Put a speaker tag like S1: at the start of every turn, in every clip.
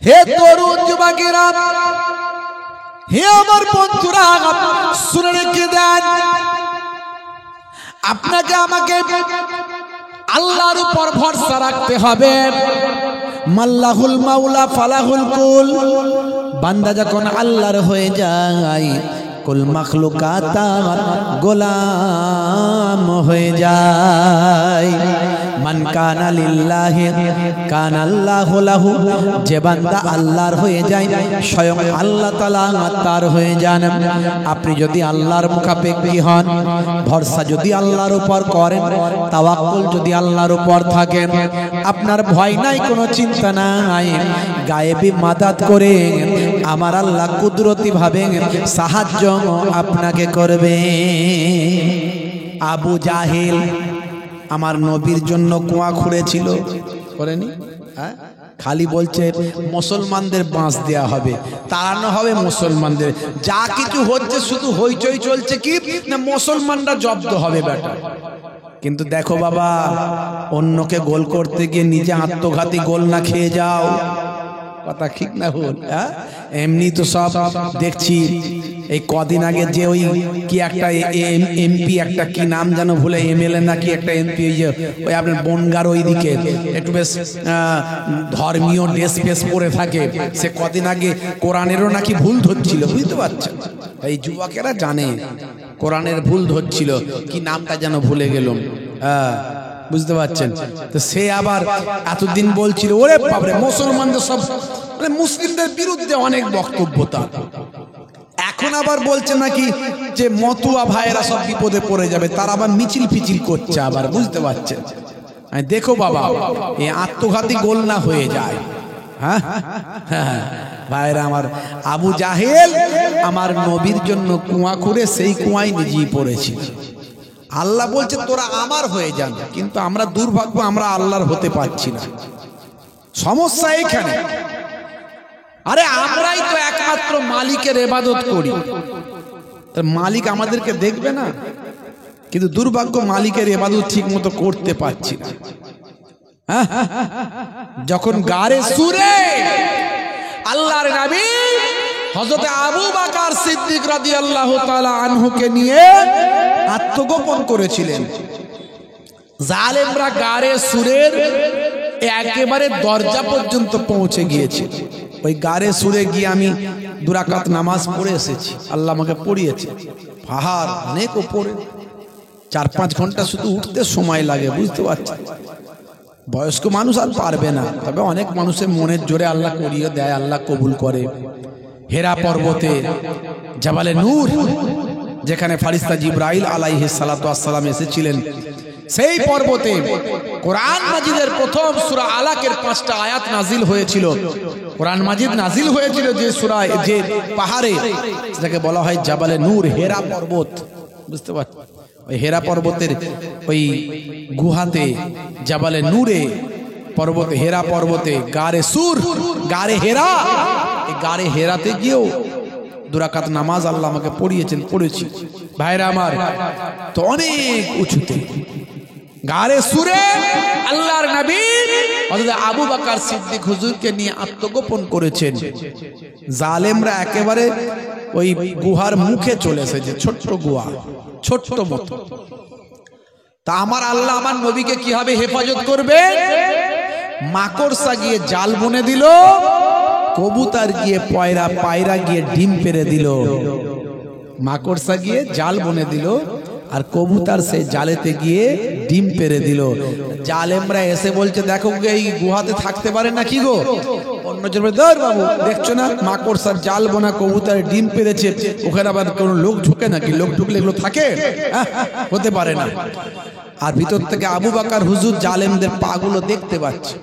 S1: হে তরুণ যুবকেরা, হে আমার বন্ধুরা, শুনে রেখে দেন, আপনাকে আমাকে আল্লাহর উপর ভরসা রাখতে হবে। মাল্লাহুল মাওলা ফালাহুল কুল। বান্দা যখন আল্লাহর হয়ে যায়, কুল মাখলুকাত গোলাম হয়ে যায়। মান কানা লিল্লাহি কানা আল্লাহু লাহু। যে বান্দা আল্লাহর হয়ে যায়, স্বয়ং আল্লাহ তাআলা তার হয়ে যান। আপনি যদি আল্লাহর মুখাপেক্ষী হন, ভরসা যদি আল্লাহর উপর করেন, তাওয়াক্কুল যদি আল্লাহর উপর থাকে, আপনার ভয় নাই, কোনো চিন্তা নাই। গায়েবী মাদাত করে আমার আল্লাহ কুদরতি ভাবে সাহায্য আপনাকে করবে। আবু জাহেল আমার নবীর জন্য কুয়া খুঁড়েছিল, করেনি? হ্যাঁ, খালি বলছে মুসলমানদের বাঁশ দেয়া হবে, তাড়ানো হবে মুসলমানদের। যা কিছু হচ্ছে শুধু হইচই চলছে কি না মুসলমানরা জব্দ হবে বেটা। কিন্তু দেখো বাবা, অন্যকে গোল করতে গিয়ে নিজে আত্মঘাতী গোল না খেয়ে যাও। কথা ঠিক না ভুল? হ্যাঁ, এমনি তো সব দেখছি। এই কদিন আগে যে ওই কি একটা এমপি, একটা কি নাম যেন ভুলে, এমএলএ নাকি একটা এমপি, ওই আপনার বনগার ওই দিকে একটু বেশ ধর্মীয় ড্রেস ফেস পরে থাকে, সে কদিন আগে কোরআনেরও নাকি ভুল ধরছিল, বুঝতে পারছেন? এই যুবকেরা জানে কোরআনের ভুল ধরছিল, কি নামটা যেন ভুলে গেলাম। হ্যাঁ, বুঝতে পারছেন? তো সে আবার এতদিন বলছিল ওরে বাপরে মুসলমানদের সব, মানে মুসলিমদের বিরুদ্ধে অনেক বক্তব্য তার। এখন আবার বলছে নাকি যে মতুয়া ভাইয়েরা সব বিপদে পড়ে যাবে, তার আবার মিছিল ফিছিল করছে আবার, বুঝতে পারছেন? দেখো বাবা, এই আত্মঘাতী গোল না হয়ে যায়। হ্যাঁ হ্যাঁ ভাইরা আমার, আবু জাহেল আমার নবীর জন্য কুয়া করে সেই কুয়ায় নিজেই পড়েছিল। আল্লাহ বলছে তোরা আমার হয়ে যান, কিন্তু আমরা দুর্ভাগ্য, আমরা আল্লাহর হতে পারছি না। সমস্যা এখানে। আরে আমরাই তো একমাত্র মালিকের ইবাদত করি, মালিক আমাদেরকে দেখবে না? কিন্তু দুর্ভাগ্য, মালিকের ইবাদত ঠিক মতো করতে পারছি না। যখন গারে সুরে আল্লাহর নবী হযরত আবু বকর সিদ্দিক রাদিয়াল্লাহু তাআলা আনহুকে নিয়ে আত্মগোপন করেছিলেন, জালেমরা গারে সুরের একেবারে দরজা পর্যন্ত পৌঁছে গিয়েছে। ওই গারে সুরে গিয়ে আমি 2 রাকাত নামাজ পড়ে এসেছি, আল্লাহ আমাকে পড়িয়েছে। পাহাড় অনেক উপরে, 4-5 ঘন্টা শুধু উঠতে সময় লাগে, বুঝতে পারছেন? বয়স্ক মানুষ আর পারবে না, তবে অনেক মানুষের মনের জোরে আল্লাহ করিয়ে দেয়, আল্লাহ কবুল করে। হেরা পর্বতে জাবালে নূর, যেখানে ফারিস্তা জিবরাইল আলাইহিস সালাতু ওয়াস সালাম এসেছিলেন, সেই পর্বতে কোরআন মাজিদের প্রথম সূরা আলাকের 5টা আয়াত নাজিল হয়েছিল। কোরআন মাজিদ নাজিল হয়েছিল যে সূরায়, যে পাহাড়ে, যেটাকে বলা হয় জাবালে নূর, হেরা পর্বত, বুঝতে পারছেন? ওই হেরা পর্বতের ওই গুহাতে, জাবালে নূরে পর্বতে, হেরা পর্বতে গারে সুর, গারে হেরা, এই গারে হেরাতে গিয়েও 2 রাকাত নামাজ আল্লাহ আমাকে পড়িয়েছেন, পড়েছি ভাইরা আমার। তো অনেক উঁচুতে গারে সুরে আল্লাহর নবী হযরত আবু বকর সিদ্দিক হুজুরকে নিয়ে আত্মগোপন করেছেন। জালেমরা একেবারে ওই গুহার মুখে চলে এসেছে, ছোট্ট গুহা, ছোট্ট মতো। তা আমার আল্লাহ আমার নবীকে কিভাবে হেফাজত করবে? মাকড়সা গিয়ে জাল বুনে দিল, কবুতর গিয়ে পায়রা গিয়ে ডিম পেড়ে দিল। মাকড়সা গিয়ে জাল বুনে দিল, আর কবুতর সেই জালেতে গিয়ে ডিম পেড়ে দিল। জালেমরা এসে বলছে দেখো এই গুহাতে থাকতে পারে না কি গো? অন্যজন বলে ধর বাবু, দেখছো না মাকড়সার জাল বোনা কবুতর ডিম পেড়েছে, ওখানে আবার কোনো লোক ঢুকে নাকি? লোক ঢুকলে এগুলো থাকে? হতে পারে না। আর ভিতর থেকে আবু বকর হুজুর জালেমদের পাগুলো দেখতে পাচ্ছে,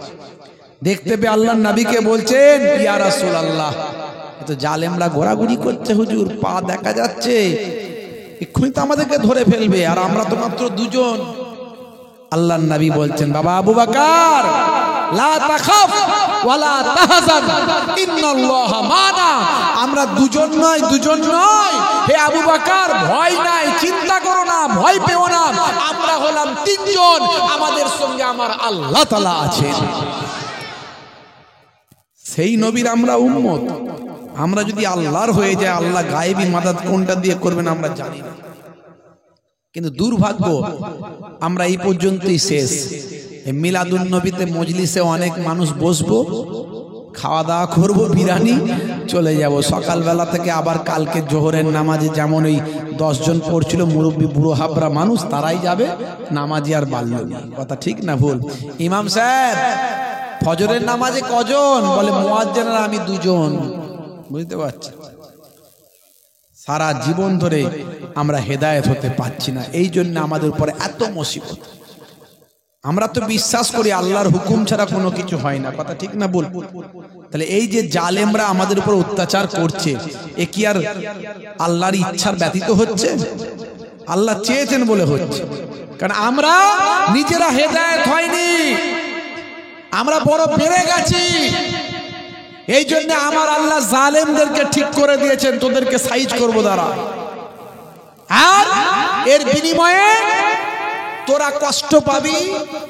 S1: দেখতে পেয়ে আল্লাহর নবীকে বলছেন ইয়া রাসূলুল্লাহ, তো জালেমরা ঘোরাঘুরি করছে হুজুর, পা দেখা যাচ্ছে, এক্ষুনি তো আমাদেরকে ধরে ফেলবে, আর আমরা তো মাত্র 2 জন। আল্লাহর নবী বলছেন বাবা আবু বকর, লা তাখাফ ওয়ালা তাহজান ইন্নাল্লাহা মানা। আমরা 2 জন নয় হে আবু বকর, ভয় নাই, চিন্তা করো না, ভয় পেও না, আমরা হলাম 3 জন, আমাদের সঙ্গে আমার আল্লাহ তাআলা আছেন। সেই নবীর আমরা উম্মত। আমরা যদি আল্লাহর হয়ে যায়, আল্লাহ গায়েবী মাদাদ কোনটা দিয়ে করবেন আমরা জানি না। কিন্তু দুর্ভাগ্য, আমরা এই পর্যন্তই শেষ। মিলাদুন নবীতে মজলিসে অনেক মানুষ বসবো, খাওয়া দাওয়া করবো, বিরিয়ানি, চলে যাব। সকালবেলা থেকে আবার কালকে জোহরের নামাজে যেমন ওই 10 জন পড়ছিল মুরব্বী বুড়ো হাবরা মানুষ, তারাই যাবে, নামাজি আর বাড়ল না। কথা ঠিক না ভুল? ইমাম সাহেব ফজরের নামাজে কজন? বলে মুয়াজ্জিনরা আমি 2 জন। বুঝতে পারছি? সারা জীবন ধরে আমরা হেদায়েত হতে পারছি না, এই জন্য আমাদের উপরে এত মুসিবত। আমরা তো বিশ্বাস করি আল্লাহর হুকুম ছাড়া কোনো কিছু হয় না। কথা ঠিক না ভুল? তাহলে এই যে জালেমরা আমাদের উপর অত্যাচার করছে, এ কি আর আল্লাহর ইচ্ছার ব্যতীত হচ্ছে? আল্লাহ চেয়েছেন বলে হচ্ছে। কারণ আমরা নিজেরা হেদায়েত হয়নি, আমরা বড় বেড়ে গেছি। এই জন্য আমার আল্লাহ জালেমদেরকে ঠিক করে দিয়েছেন, তোদেরকে সাইজ করবো দ্বারা, আর এর বিনিময়ে তোরা কষ্ট পাবি,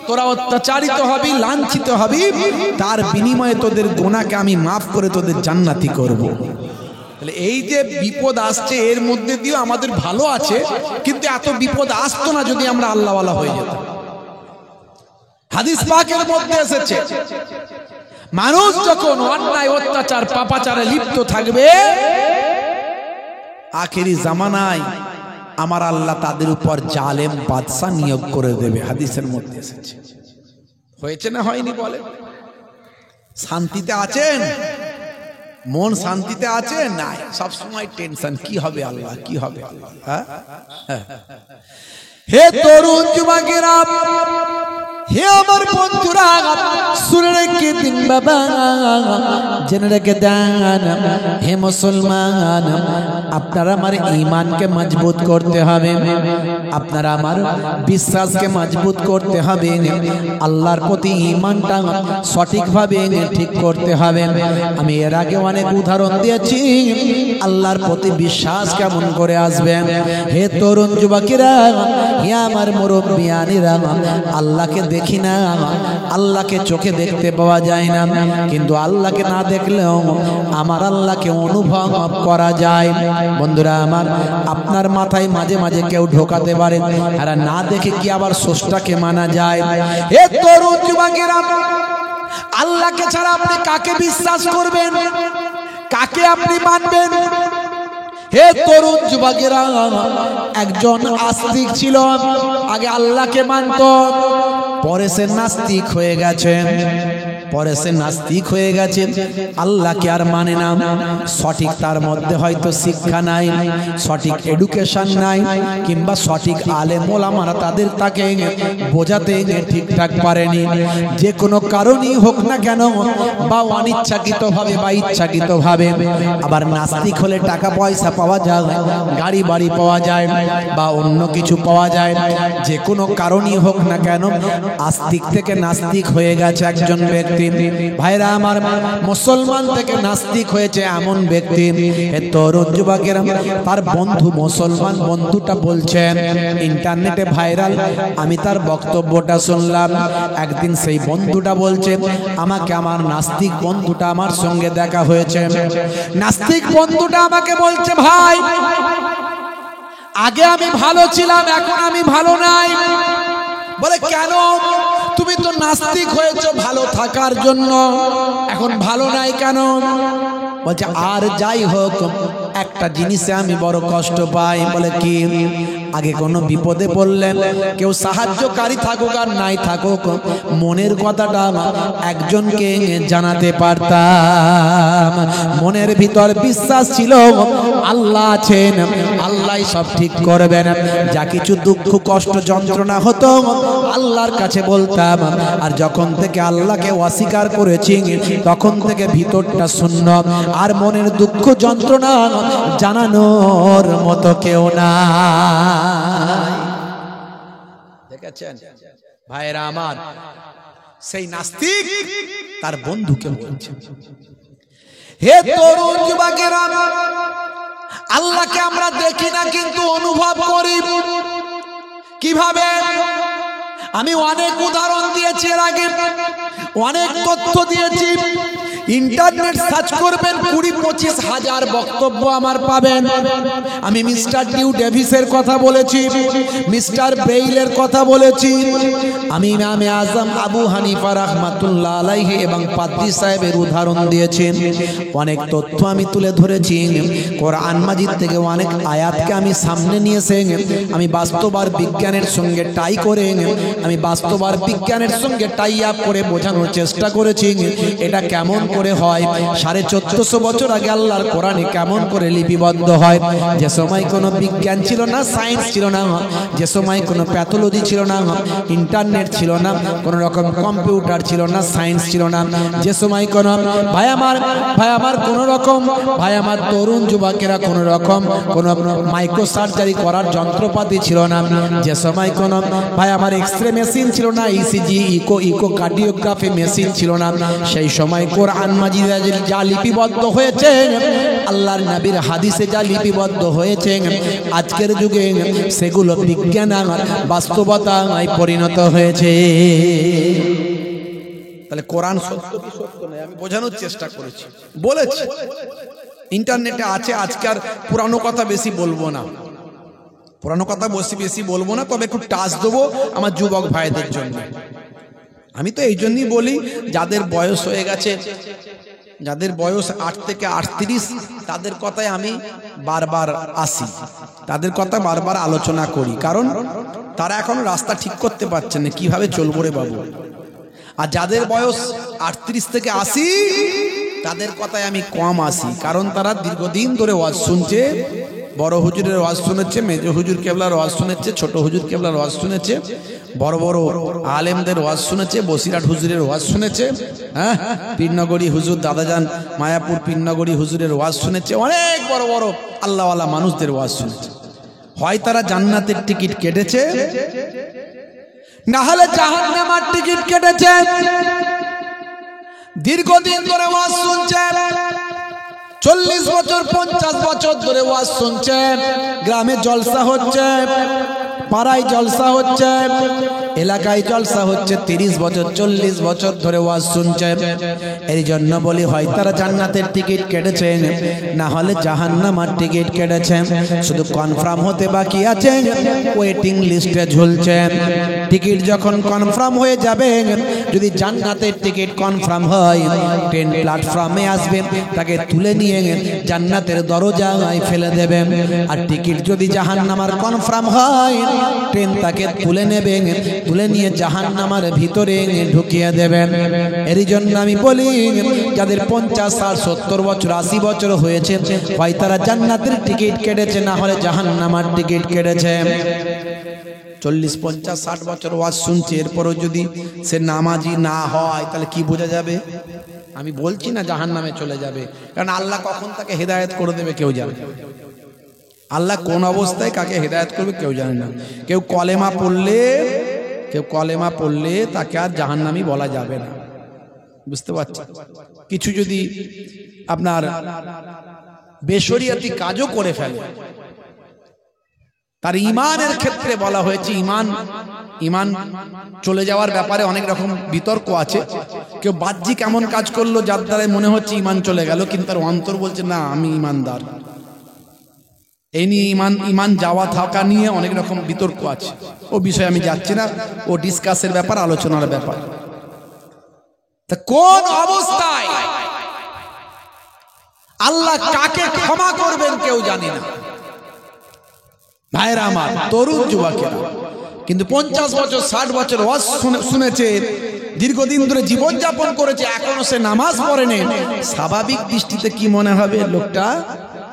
S1: তোরা অত্যাচারিত হবি, লাঞ্ছিত হবি, তার বিনিময়ে তোদের গুনাহকে আমি মাফ করে তোদের জান্নাতি করব। তাহলে এই যে বিপদ আসছে, এর মধ্যে দিয়েও আমাদের ভালো আছে, কিন্তু এত বিপদ আসতো না যদি আমরা আল্লাহওয়ালা হয়ে যেতাম। হাদিস পাকের মধ্যে এসেছে, মানুষ যখন অন্যায় অত্যাচার পাপাচারে লিপ্ত থাকবে, আখেরি জামানায় আমার আল্লাহ তাদের উপর জালেম বাদশা নিয়োগ করে দেবে। হাদিসের মধ্যে এসেছে। হয়েছে না হয়নি বলে? শান্তিতে আছেন? মন শান্তিতে আছে? নাই, সব সময় টেনশন, কি হবে আল্লাহ, কি হবে আল্লাহ। হে তরুণ যুবকেরা, হে আমার বন্ধুরা, শুনে রেখে দিন বাবা, জেনে রেখে দেন, হে মুসলমান, আপনারা আমার ঈমানকে মজবুত করতে হবে, আপনারা আমার বিশ্বাসকে মজবুত করতে হবে, আল্লাহর প্রতি ঈমানটা সঠিকভাবে ঠিক করতে হবে। আমি এর আগে অনেক উদাহরণ দিয়েছি আল্লাহর প্রতি বিশ্বাস কেমন করে আসবে। হে তরুণ যুবকেরা, হে আমার মুরব্বিয়ানেরা, আল্লাহকে দেখি না, আল্লাহকে চোখে দেখতে পাওয়া যায় না, কিন্তু আল্লাহকে না দেখলেও আমার আল্লাহকে অনুভব করা যায়। বন্ধুরা আমার, আপনার মাথায় মাঝে মাঝে কেউ ঢোকাতে পারে, আর না দেখে কি আবার স্রষ্টাকে মানা যায়? হে তরুণ যুবকেরা, আল্লাহকে ছাড়া আপনি কাকে বিশ্বাস করবেন, কাকে আপনি মানবেন? হে তরুণ যুবকেরা, একজন আস্তিক ছিল, আগে আল্লাহকে মানত, পরে সে নাস্তিক হয়ে গেছে, আল্লাহকে আর মানে না। সঠিক তার মধ্যে হয়তো শিক্ষা নাই, সঠিক এডুকেশন নাই, কিংবা সঠিক আলেম ওলামারা তাকে বোঝাতে ঠিকঠাক পারেনি। যে কোনো কারণেই হোক না কেন, বা অনিচ্ছাকৃতভাবে বা ইচ্ছাকৃতভাবে। আবার নাস্তিক হলে টাকা পয়সা পাওয়া যায়, গাড়ি বাড়ি পাওয়া যায়, বা অন্য কিছু পাওয়া যায়। যে কোনো কারণেই হোক না কেন, আস্তিক থেকে নাস্তিক হয়ে গেছে একজন ব্যক্তি। ভাইরা আমার, মুসলমান থেকে নাস্তিক হয়েছে এমন ব্যক্তি। তরুণ যুবকেরা, তার বন্ধু মুসলমান বন্ধুটা বলছেন, ইন্টারনেটে ভাইরাল, আমি তার বক্তব্যটা শুনলাম। একদিন সেই বন্ধুটা বলছে, আমাকে আমার নাস্তিক বন্ধুটা আমার সঙ্গে দেখা হয়েছে। নাস্তিক বন্ধুটা আমাকে বলছে, ভাই আগে আমি ভালো ছিলাম, এখন আমি ভালো নাই। বলে কেন? তুমি তো নাস্তিক হয়েছো ভালো থাকার জন্য, এখন ভালো নাই কেন? বলছে আর যাই হোক, একটা জিনিসে আমি বড় কষ্ট পাই। বলে কি? আগে কোনো বিপদে পড়লেন, কেউ সাহায্যকারী থাকুক আর নাই থাকুক, মনের কথাটা একজনকে জানাতে পারতাম। মনের ভিতর বিশ্বাস ছিল আল্লাহ আছেন, আল্লাহ সব ঠিক করবেন। যা কিছু দুঃখ কষ্ট যন্ত্রণা হতো আল্লাহর কাছে বলতাম। আর যখন থেকে আল্লাহকে অস্বীকার করেছি, তখন থেকে ভিতরটা শূন্য, আর মনের দুঃখ যন্ত্রণা জানানোর মতো কেউ না। দেখেছেন ভাইরা আমার, সেই নাস্তিক তার বন্ধুকে বলছে, হে তরুণ যুবকেরা, আল্লাহকে আমরা দেখি না কিন্তু অনুভব করি। কিভাবে? আমি অনেক উদাহরণ দিয়েছি এর আগে, অনেক তথ্য দিয়েছি। ইন্টারনেট সার্চ করবেন 20-25 হাজার বক্তব্য আমার পাবেন। আমি মিস্টার ডিউ ডেভিসের কথা বলেছি, মিস্টার ব্রেইলের কথা বলেছি, আমি ইমামে আজম আবু হানিফা রাহমাতুল্লাহ আলাইহি এবং পাদ্রী সাহেবের উদাহরণ দিয়েছি। অনেক তথ্য আমি তুলে ধরেছি। কোরআন মাজিদ থেকে অনেক আয়াতকে আমি সামনে নিয়ে এসে আমি বাস্তব আর বিজ্ঞানের সঙ্গে টাই করে আমি বাস্তব আর বিজ্ঞানের সঙ্গে টাই আপ করে বোঝানোর চেষ্টা করেছি এটা কেমন করে হয়। 1450 বছর আগে আল্লাহর কোরআনে কেমন করে লিপিবদ্ধ হয়। যে সময় কোনো বিজ্ঞান ছিল না, সায়েন্স ছিল না, যে সময় কোনো প্যাথোলজি ছিল না, ইন্টারনেট ছিল না, কোনো রকম কম্পিউটার ছিল না, সায়েন্স ছিল না, যে সময় কোনো ভাই আমার কোনো রকম আমার তরুণ যুবকেরা কোনো রকম কোনো মাইক্রো সার্জারি করার যন্ত্রপাতি ছিল না, যে সময় কোনো আমার এক্সরে মেশিন ছিল না, ইসিজি ইকো কার্ডিওগ্রাফি মেশিন ছিল না, সেই সময় কোরআন মাজিদে যা লিপিবদ্ধ হয়েছে, আল্লাহর নবীর হাদিসে যা লিপিবদ্ধ হয়েছে, আজকের যুগে সেগুলো বিজ্ঞান আর বাস্তবতায় পরিণত হয়েছে। তাহলে কোরআন সত্য কি সত্য নয় আমি বোঝানোর চেষ্টা করেছি, বলেছি। ইন্টারনেটে আছে, আজকে আর পুরানো কথা বেশি বলবো না, পুরানো কথা বেশি বলবো না, তবে একটু টাচ দেবো আমার যুবক ভাইদের জন্য। আমি তো এই জন্যই বলি, যাদের বয়স হয়ে গেছে, যাদের বয়স 8 থেকে 38, তাদের কথায় আমি বারবার আসি, তাদের কথা বারবার আলোচনা করি, কারণ তারা এখন রাস্তা ঠিক করতে পারছে না, কিভাবে চলবো রে বাবু। আর যাদের বয়স 38 থেকে 80, তাদের কথায় আমি কম আসি, কারণ তারা দীর্ঘদিন ধরে ওয়াজ শুনছে, বড় হুজুরের ওয়াজ শুনেছে, মেজো হুজুর কেবলার ওয়াজ শুনেছে, ছোট হুজুর কেবলার ওয়াজ শুনেছে, বড় বড় আলেমদের ওয়াজ শুনেছে, বসিরহাট হুজুরের ওয়াজ শুনেছে, হ্যাঁ, পীরনগরী হুজুর দাদাজান মায়াপুর পীরনগরী হুজুরের ওয়াজ শুনেছে, অনেক বড় বড় আল্লাহওয়ালা মানুষদের ওয়াজ শুনেছে। হয় তারা জান্নাতের টিকিট কেটেছে, না হলে জাহান্নামের টিকিট কেটেছে। দীর্ঘদিন ধরে ওয়াজ শুনছে, 40 বছর 50 বছর ধরে ওয়াজ শুনছে, গ্রামে জলসা হচ্ছে, পাড়ায় জলসা হচ্ছে, এলাকায় জলসা হচ্ছে, 30 বছর 40 বছর ধরে ওয়াজ শুনছে। এই জন্য বলি, হয় তারা জান্নাতের টিকিট কেটেছে, না হলে জাহান্নামের টিকিট কেটেছে। শুধু কনফার্ম হতে বাকি আছে, ওয়েটিং লিস্টে ঝুলছে। টিকিট যখন কনফার্ম হয়ে যাবে, যদি জান্নাতের টিকিট কনফার্ম হয়, ট্রেন প্ল্যাটফর্মে আসবে, তাকে তুলে নিয়ে জান্নাতের দরজায় ফেলে দেবে। আর টিকিট যদি জাহান্নামের কনফার্ম হয়, ট্রেন তাকে তুলে নেবে, তুলে নিয়ে জাহান্নামের ভিতরে ঢুকিয়ে দেবেন। এর জন্য আমি বলি, যাদের 50, 60, 70 বছর 80 বছর হয়েছে, হয় তারা জান্নাতের টিকিট কেটেছে, না হলে জাহান্নামের টিকিট কেটেছে। 40, 50, 60 বছর ওয়াজ শুনছে, এরপরও যদি সে নামাজি না হয়, তাহলে কি বোঝা যাবে? আমি বলছি না জাহান্নামে চলে যাবে, কারণ আল্লাহ কখন তাকে হেদায়েত করে দেবে কেউ জানে। আল্লাহ কোন অবস্থায় কাকে হেদায়েত করবে কেউ জানে না। কেউ কলেমা পড়লে তাকে আর জাহান্নামী বলা যাবে না, বুঝতে পারছেন? কিছু যদি আপনার বেশরিয়াতি কাজও করে ফেলে, তার ইমানের ক্ষেত্রে বলা হয়েছে, ইমান চলে যাওয়ার ব্যাপারে অনেক রকম বিতর্ক আছে। কেউ বাহ্যিক এমন কাজ করলো যার দ্বারা মনে হচ্ছে ইমান চলে গেল, কিন্তু তার অন্তর বলছে না আমি ইমানদার। এই নিয়ে ইমান যাওয়া থাকা নিয়ে অনেক রকম বিতর্ক আছে, ও বিষয়ে আমি যাচ্ছি না, ও ডিসকাসের ব্যাপার, আলোচনার ব্যাপার। তা কোন অবস্থায় আল্লাহ কাকে ক্ষমা করবেন কেউ জানে না। ভাইরা আমার, তরুণ যুবকেরা কিন্তু 50 বছর 60 বছর ওয়াজ শুনেছে, দীর্ঘদিন ধরে জীবনযাপন করেছে, এখনো সে নামাজ পড়েনি। স্বাভাবিক দৃষ্টিতে কি মনে হবে? লোকটা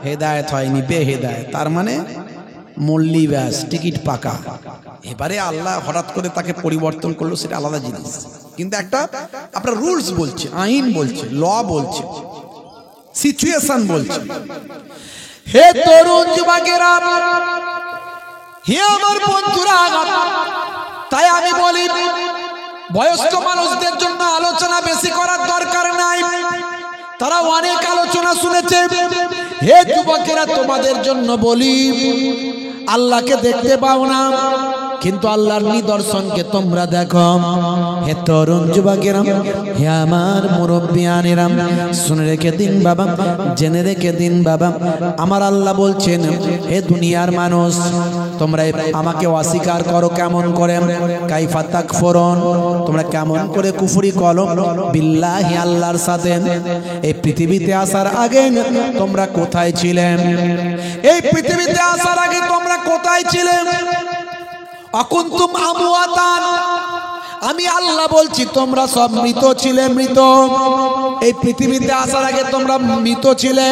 S1: হেদায়েত হয়নি, বেহেদায়েত, তার মানে মল্লি ব্যাস, টিকিট পাকা। এবারে আল্লাহ হঠাৎ করে তাকে পরিবর্তন করলো, সেটা আলাদা জিনিস। কিন্তু একটা আপনার রুলস বলছে, আইন বলছে, ল বলছে, সিচুয়েশন বলছে। হে তরুণ যুবকেরা, হে আমার বন্ধুরা, তাই আমি বলি, বয়স্ক মানুষদের জন্য আলোচনা বেশি করার দরকার নাই, তারা অনেক আলোচনা শুনেছে। হে যুবকেরা, তোমাদের জন্য বলি, আল্লাহকে দেখতে পাও না, কিন্তু আল্লাহর নিদর্শনকে তোমরা দেখো। হে তরুণ যুবকেরা, হে আমার মুরব্বিয়ানেরা, শুনে রেখে দিন বাবা, জেনে রেখে দিন বাবা, আমার আল্লাহ বলছেন, হে দুনিয়ার মানুষ, তোমরা আমাকে অস্বীকার করো কেমন করে? কাইফা তাকফুরুন, তোমরা কেমন করে কুফরি করো বিল্লাহি, আল্লাহর সাথে। এই পৃথিবীতে আসার আগে তোমরা কোথায় ছিলে? এই পৃথিবীতে আসার আগে তোমরা কোথায় ছিলে? অকুনতুম আমওয়াতান, আমি আল্লাহ বলছি তোমরা সব মৃত ছিলে, মৃত। এই পৃথিবীতে আসার আগে তোমরা মৃত ছিলে।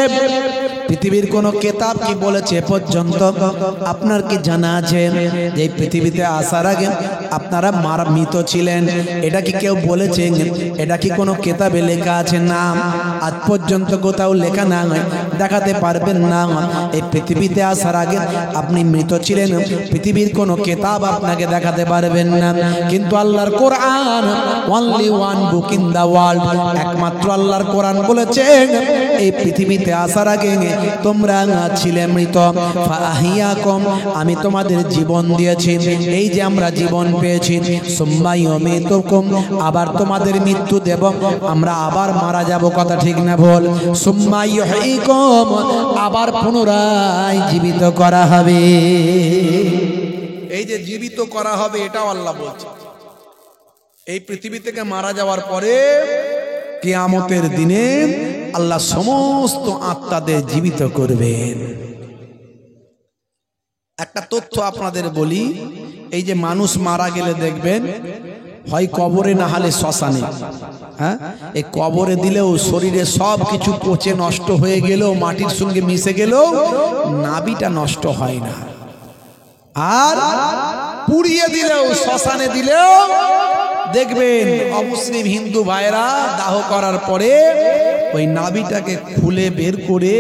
S1: পৃথিবীর কোন কেতাব কি বলেছে পর্যন্ত আপনার কি জানা আছে যে এই পৃথিবীতে আসার আগে আপনারা মৃত ছিলেন? এটা কি কেউ বলেছেন? এটা কি কোনো কেতাবে লেখা আছে? না, আজ পর্যন্ত কোথাও লেখা না, দেখাতে পারবেন না এই পৃথিবীতে আসার আগে আপনি মৃত ছিলেন। পৃথিবীর কোনো কেতাব আপনাকে দেখাতে পারবেন না। কিন্তু আল্লাহর Quran, only one book in the world, একমাত্র আল্লাহর কোরআন বলেছেন এই পৃথিবীতে আসার আগে তোমরা ছিলে মৃত। ফাহিয়াকুম, আমি তোমাদের জীবন দিয়েছি, এই যে আমরা জীবন পেয়েছি। সুম্মা ইউমীতুকুম, আবার তোমাদের মৃত্যু দেব, আমরা আবার মারা যাব, কথা ঠিক না ভুল? সুম্মা ইউহয়িকুম, আবার পুনরায় জীবিত করা হবে। এই যে জীবিত করা হবে, এটাও আল্লাহ বলছে। এই পৃথিবী থেকে মারা যাওয়ার পরে কিয়ামতের দিনে আল্লাহ সমস্ত আত্মাদের জীবিত করবেন। একটা তথ্য আপনাদের বলি, এই যে মানুষ মারা গেলে দেখবেন হয় কবরে না হলে শ্মশানে। হ্যাঁ, এই কবরে দিলেও শরীরে সব কিছু পচে নষ্ট হয়ে গেলেও, মাটির সঙ্গে মিশে গেলেও নাভিটা নষ্ট হয় না। আর পুড়িয়ে দিলেও, শ্মশানে দিলেও দেখবেন অমুসলিম হিন্দু ভাইরা দাহ করার পরে ওই নাভিটাকে খুলে বের করে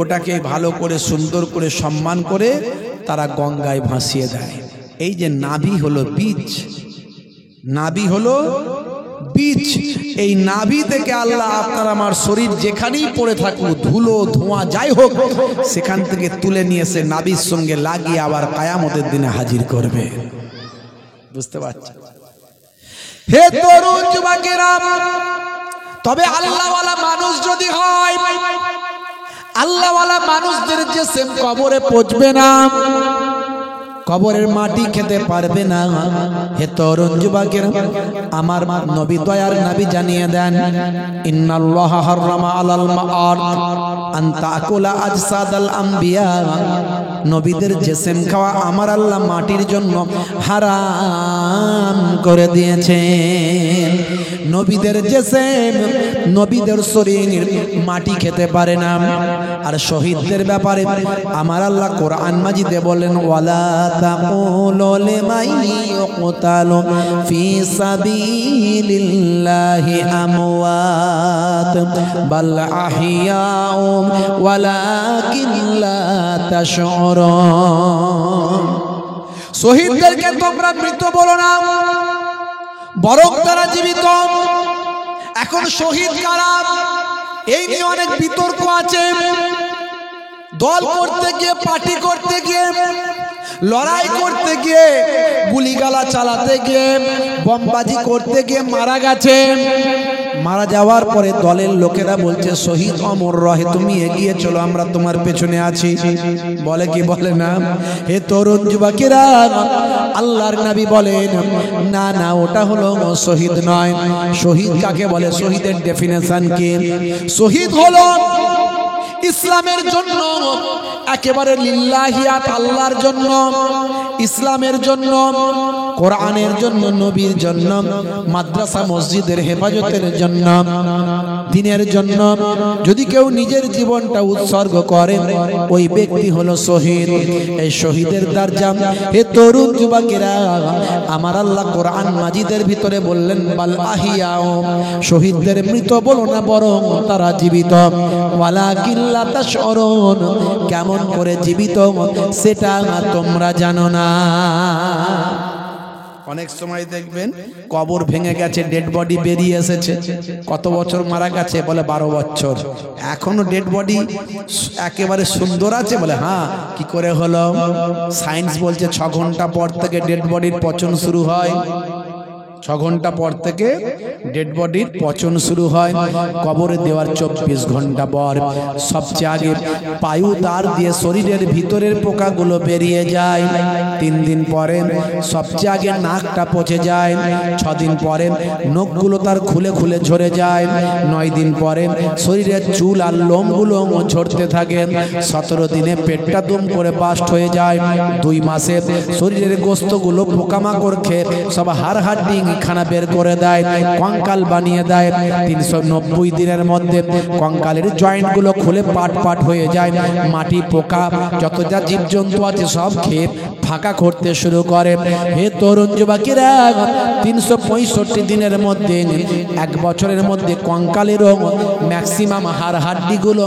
S1: ওটাকে ভালো করে সুন্দর করে সম্মান করে তারা গঙ্গায় ভাসিয়ে দেয়। এই যে নাভি হলো বীজ, নাভি হলো বীজ। এই নাভি থেকে আল্লাহ আপনার আমার শরীর যেখানেই পড়ে থাকুক, ধুলো ধোঁয়া যাই হোক, সেখান থেকে তুলে নিয়ে এসে নাভির সঙ্গে লাগিয়ে আবার কিয়ামতের দিনে হাজির করবে। বুঝতে পারছেন? হে তরুণ যুবকেরা, তবে আল্লাহওয়ালা মানুষ যদি হয়, আল্লাহওয়ালা মানুষদের যে সেম কবরে পচবে না, কবরের মাটি খেতে পারবে না। হে তরুণ যুবকেরা, আমার নবী, দয়ার নবী জানিয়ে দেন, ইন্নাল্লাহা হারামা আলাল মাআদ আন তাকুলা আজসাদাল আম্বিয়া, নবীদের জিসম খাওয়া আমার আল্লাহ মাটির জন্য হারাম করে দিয়েছেন। নবীদের জিসম, নবীদের শরীর মাটি খেতে পারে না। আর শহীদদের ব্যাপারে আমার আল্লাহ কোরআন মাজিদে বলেন, ওয়ালা তাকুলু লিমান ইউকতালু ফি সাবিলিল্লাহি আমওয়াত বাল আহইয়াউ ওয়ালাকিন লা তাশউরুন। শহীদদেরকে তোমরা মৃত বলো না, বরং তারা জীবিত। এখন শহীদ কারা, এই নিয়ে অনেক বিতর্ক আছে। দল করতে গিয়ে, পার্টি করতে গিয়ে, লড়াই করতে গিয়ে, গুলিগালা চালাতে গিয়ে, বোমবাজি করতে গিয়ে মারা গেছে। মারা যাওয়ার পরে দলের লোকেরা বলছে, শহীদ অমর রহে, তুমি এগিয়ে চলো, আমরা তোমার পেছনে আছি। বলে কি বলে না? হে তরুণ যুবকেরা, আল্লাহর নবী বলেন, না না, ওটা হলো শহীদ নয়। শহীদ কাকে বলে? শহীদের ডেফিনেশন কি? শহীদ হলো ইসলামের জন্য, একেবারে লিল্লাহিয়াত, আল্লাহর জন্য, ইসলামের জন্য, কোরআনের জন্য, নবীর জন্য, মাদ্রাসা মসজিদের হেফাজতের জন্য, দ্বীনের জন্য যদি কেউ নিজের জীবনটা উৎসর্গ করে, ওই ব্যক্তি হলো শহীদ। এই শহীদের দরজা, হে তরুণ যুবকেরা, আমার আল্লাহ কোরআন মাজিদের ভিতরে বললেন, বাল আহিয়াও, শহীদদের মৃত বলো না, বরং তারা জীবিত। ওয়ালাকিন লা তাশউরুন, কেমন করে জীবিত সেটা তোমরা জানো না। অনেক সময় দেখবেন কবর ভেঙে গেছে, ডেড বডি বেরিয়ে এসেছে। কত বছর মারা গেছে? বলে 12 বছর। এখনো ডেড বডি একেবারে সুন্দর আছে? বলে হ্যাঁ। কি করে হলো? সায়েন্স বলছে 6 ঘন্টা পর থেকে ডেড বডির পচন শুরু হয়। 6 ঘন্টা পর থেকে ডেড বডির পচন শুরু হয়। কবরে দেওয়ার 24 ঘন্টা পর সবচেয়ে আগে পায়ু দ্বার দিয়ে শরীরের ভিতরের পোকাগুলো বেরিয়ে যায়। 3 দিন পরে সবচেয়ে আগে নাকটা পচে যায়। 6 দিন পরে নখগুলো তার খুলে খুলে ঝরে যায়। 9 দিন পরে শরীরের চুল আর লোমগুলো ঝরতে থাকে। 17 দিনে পেটটা দুম করে বাস্ট হয়ে যায়। 2 মাসে শরীরের গোস্তগুলো পোকামাকড় খেয়ে সব হাড় হাড্ডি খানা বের করে দেয়, কঙ্কাল বানিয়ে দেয়। 390 দিনের মধ্যে কঙ্কালের জয়েন্ট গুলো খুলে পাট পাট হয়ে যায়। মাটি পোকা যত যা জীবজন্তু আছে সব খেয়ে ফাঁকা করতে শুরু করে। হে তরুণ যুবকেরা, 365 দিনের মধ্যে 1 বছরের মধ্যে কঙ্কালেরও ম্যাক্সিমাম হাড় হাড্ডিগুলো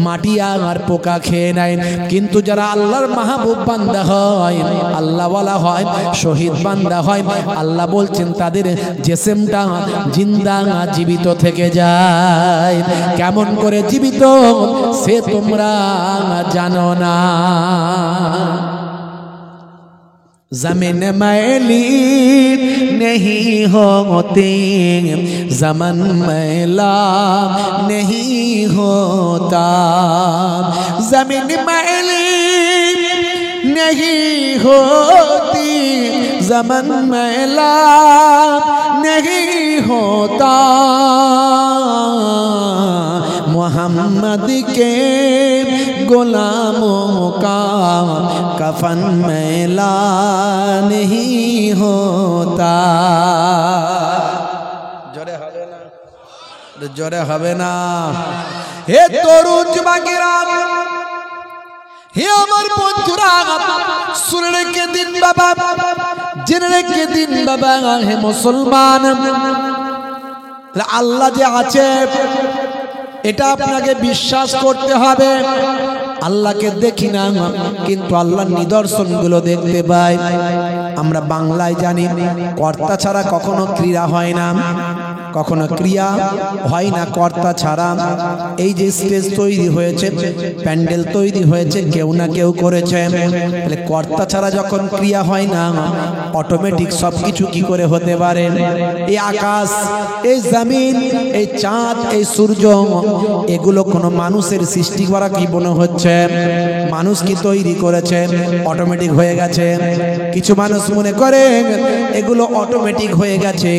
S1: মাটি আর পোকা খেয়ে নেয়। কিন্তু যারা আল্লাহর মাহবুব বান্দা হয়, আল্লাহওয়ালা হয়, শহীদ বান্দা হয়, আল্লাহ বলছেন তাদের জিসমটা জিন্দা জীবিত থেকে যায়। কেমন করে জীবিত সে তোমরা জানো না। जमीन मैली नहीं होती, ज़मन मैला नहीं होता। जमीन मैली नहीं होती, ज़मन मैला नहीं होता। मोहम्मद के गुलामों का कफन मैला नहीं होता। जोरे হবে না, जोरे হবে না। হে তরুণ যুবকেরা, হে আমার বন্ধুরা, শুনে রেখে দিন বাবা, জেনে রেখে দিন বাবা, হে মুসলমান, আল্লাহ যে আছে এটা আপনাকে বিশ্বাস করতে হবে। আল্লাহকে দেখি না, কিন্তু আল্লাহর নিদর্শনগুলো দেখতে পাই। আমরা বাংলায় জানি কর্তা ছাড়া কখনো ক্রিয়া হয় না, কখনো ক্রিয়া হয় না কর্তা ছাড়া। এই যে স্টেজ তৈরি হয়েছে, প্যান্ডেল তৈরি হয়েছে, কেউ না কেউ করেছে। তাহলে কর্তা ছাড়া যখন ক্রিয়া হয় না, অটোমেটিক সব কিছু কি করে হতে পারে? এই আকাশ, এই জমিন, এই চাঁদ, এই সূর্য, এগুলো কোনো মানুষের সৃষ্টি করা কি মনে হচ্ছে? মানুষ কি তৈরি করেছে? অটোমেটিক হয়ে গেছে। কিছু মানুষ মনে করে এগুলো অটোমেটিক হয়ে গেছে,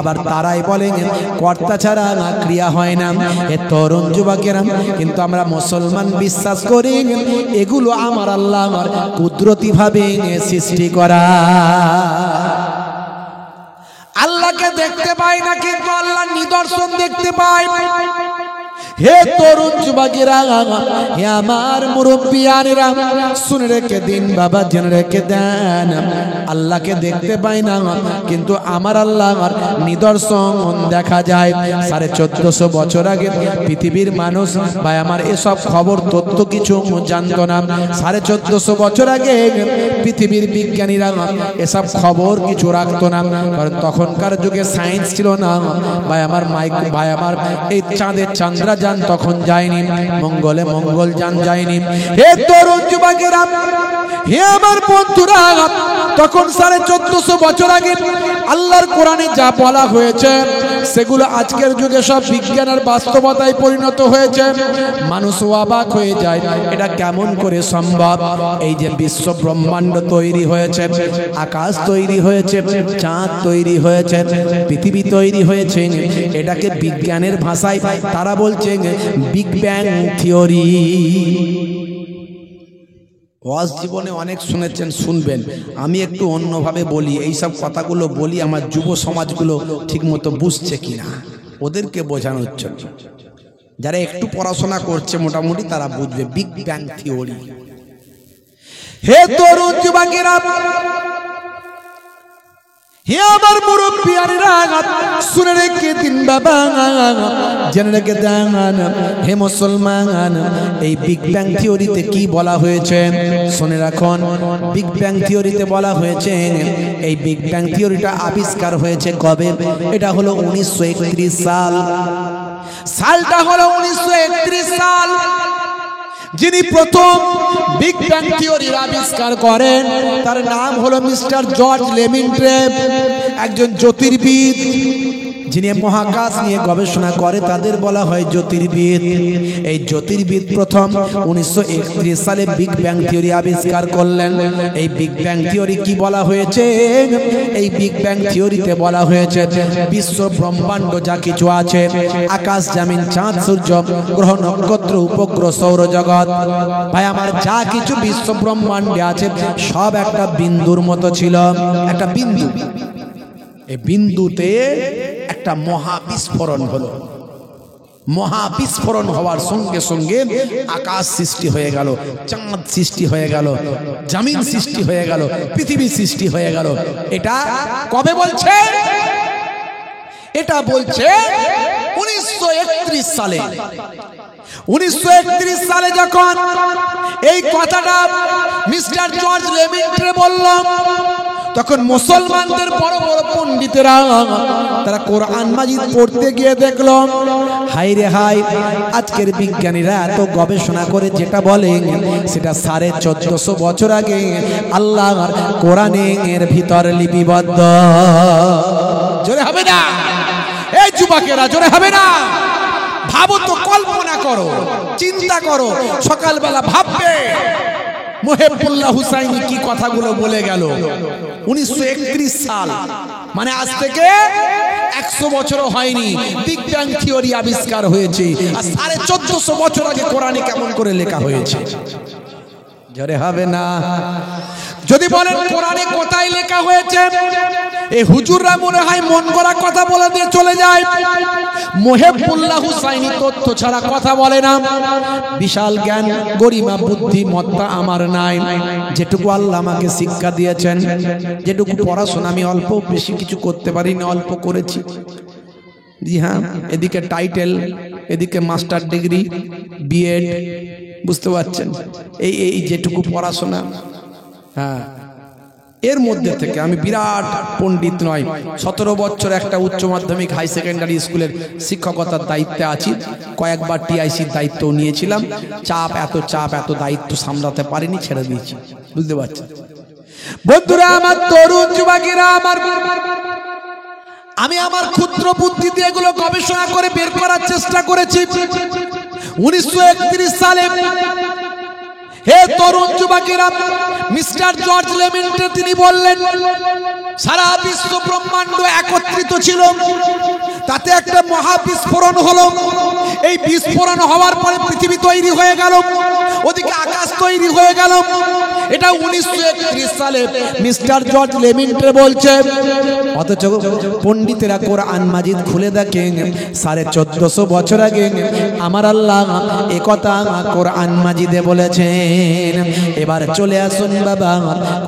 S1: আবার তারাই বলে কর্তা ছাড়া ক্রিয়া হয় না। এ তরুণ যুবকেরা, কিন্তু আমরা মুসলমান বিশ্বাস করি এগুলো আমার আল্লাহর কুদরতি ভাবে সৃষ্টি করা। আল্লাহকে দেখতে পাই না, কিন্তু আল্লাহর নিদর্শন দেখতে পাই। হে তরুণ যুবকেরা, হে আমার মুরব্বিয়ানেরা, শুনে রেখে দিন বাবা, জেনে রেখে দেন, আল্লাহকে দেখতে পাই না, কিন্তু আমার আল্লাহর নিদর্শন দেখা যায়। 1450 বছর আগে পৃথিবীর মানুষ ভাই আমার এসব খবর তথ্য কিছু জানতো না। 1450 বছর আগে পৃথিবীর বিজ্ঞানীরা এসব খবর কিছু রাখতো না, কারণ তখনকার যুগে সায়েন্স ছিল না ভাই আমার। ভাই আমার এই চাঁদের চন্দ্রযান তখন যায়নি, মঙ্গলে মঙ্গলযান যায়নি। হে তরুণ যুবকেরা, হে আমার বন্ধুরা, তখন 1450 বছর আগে আল্লাহর কোরআনে যা বলা হয়েছে সেগুলো আজকের যুগে সব বিজ্ঞানের বাস্তবতায় পরিণত হয়েছে। মানুষ অবাক হয়ে যায়, এটা কেমন করে সম্ভব? এই যে বিশ্ব ব্রহ্মাণ্ড তৈরি হয়েছে, আকাশ তৈরি হয়েছে, চাঁদ তৈরি হয়েছে, পৃথিবী তৈরি হয়েছে, এটাকে বিজ্ঞানের ভাষায় তারা বলছে বিগ ব্যাং থিওরি। ওয়াজ জীবনে অনেক শুনেছেন, শুনবেন। আমি একটু অন্যভাবে বলি, এই সব কথাগুলো বলি আমার যুব সমাজগুলো ঠিক মতো বুঝছে কিনা ওদেরকে বোঝানোর জন্য। যারা একটু পড়াশোনা করছে মোটামুটি তারা বুঝবে বিগ ব্যাং থিওরি। হে তরুণ যুবকেরা, হে আমার মুরব্বিয়ারা, শুনে রেখে দিন বাবা, জেনে রেখে দেন হে মুসলমান, এই বিগ ব্যাং থিওরিতে কি বলা হয়েছে শুনে রাখুন। বিগ ব্যাং থিওরিতে বলা হয়েছে, এই বিগ ব্যাং থিওরিটা আবিষ্কার হয়েছে কবে? এটা হলো 1931 সাল। সালটা হলো 1931 সাল। যিনি প্রথম বিগ ব্যাং থিওরির আবিষ্কার করেন তার নাম হলো মিস্টার জর্জ লেমিন্ট্রে, একজন জ্যোতির্বিদ। যিনি মহাকাশ নিয়ে গবেষণা করে তাদের বলা হয় জ্যোতির্বিদ। এই জ্যোতির্বিদ প্রথম 1931 সালে বিগ ব্যাং থিওরি আবিষ্কার করলেন। এই বিগ ব্যাং থিওরি কি বলা হয়েছে? এই বিগ ব্যাং থিওরিতে বলা হয়েছে বিশ্ব ব্রহ্মাণ্ড যা কিছু আছে, আকাশ জমিন চাঁদ সূর্য গ্রহ নক্ষত্র উপগ্রহ সৌরজগৎ, ভাই আমার যা কিছু বিশ্ব ব্রহ্মাণ্ডে আছে সব একটা বিন্দুর মতো ছিল। একটা বিন্দু, এই বিন্দুতে একটা মহাবিস্ফোরণ হলো। মহাবিস্ফোরণ হওয়ার সঙ্গে সঙ্গে আকাশ সৃষ্টি হয়ে গেল, চাঁদ সৃষ্টি হয়ে গেল, জমিন সৃষ্টি হয়ে গেল, পৃথিবী সৃষ্টি হয়ে গেল। এটা কবে বলছে? এটা বলছে 1931 সালে। 1931 সালে যখন এই কথাটা মিস্টার জর্জ লেমিন্ট্রে বলল, তখন মুসলমানদের বড় বড় পণ্ডিতেরা তারা কোরআন মাজিদ পড়তে গিয়ে দেখলো, হাই রে হাই, আজকের বিজ্ঞানীরা এত গবেষণা করে যেটা বলে সেটা 1450 বছর আগে আল্লাহর কোরআনের ভিতর লিপিবদ্ধ। জোরে হবে না? এই যুবকেরা জোরে হবে না? ভাবো তো, কল্পনা করো, চিন্তা করো, সকালবেলা ভাববে মুহিবুল্লাহ হুসাইনি কি কথাগুলো বলে গেল। 1931 সাল মানে আজ থেকে 100 বছরও হয়নি বিগ ব্যাং থিওরি আবিষ্কার হয়েছে, আর 1450 বছর আগে কোরআনে কেমন করে লেখা হয়েছে। জোরে হবে না? যদি বলেন কোরআনে কোথায় লেখা হয়েছে, এই হুজুররা মনে হয় মন গড়া কথা বলে দিয়ে চলে যায়। মুহিবুল্লাহ হুসাইনি তথ্য ছাড়া কথা বলে না। বিশাল জ্ঞান গরিমা বুদ্ধিমত্তা আমার নাই, যেটুকু আল্লাহ আমাকে শিক্ষা দিয়েছেন, যেটুকু পড়াশোনা আমি অল্প বেশি কিছু করতে পারিনি, অল্প করেছি। জি হ্যাঁ, এদিকে টাইটেল, এদিকে মাস্টার ডিগ্রি, বিএড, বুঝতে পারছেন? এই যেটুকু পড়াশোনা, হ্যাঁ, এর মধ্যে থেকে আমি বিরাট পণ্ডিত নয়। 17 বছর একটা উচ্চ মাধ্যমিক হাই সেকেন্ডারি স্কুলের শিক্ষকতার দায়িত্বে আছি। কয়েকবার টিআইসির দায়িত্ব নিয়েছিলাম। চাপ এত দায়িত্ব সামলাতে পারিনি, ছেড়ে দিয়েছি। বুঝতে পারছেন বন্ধুরা আমার, তরুণ যুবকেরা আমার, আমি আমার ক্ষুদ্র বুদ্ধি দিয়ে এগুলো গবেষণা করে বের করার চেষ্টা করেছি। 1931 সালে হে তরুণ যুবকেরা, মিস্টার জর্জ লেমিন্ট্রে তিনি বললেন সারা বিশ্ব ব্রহ্মাণ্ড একত্রিত ছিল, তাতে একটা মহা বিস্ফোরণ হলো। এই বিস্ফোরণ হওয়ার পরে পৃথিবী তৈরি হয়ে গেল, ওদিকে আকাশ তৈরি হয়ে গেল। এটা 1931 সালে মিস্টার জর্জ লেমিন্ট্রে বলছে। অথচ পণ্ডিতেরা কোরআন মাজিদ খুলে দেখেন 1450 বছর আগে আমার আল্লাহ একথা কোরআন মাজিদে বলেছেন। এবার চলে আসুন বাবা,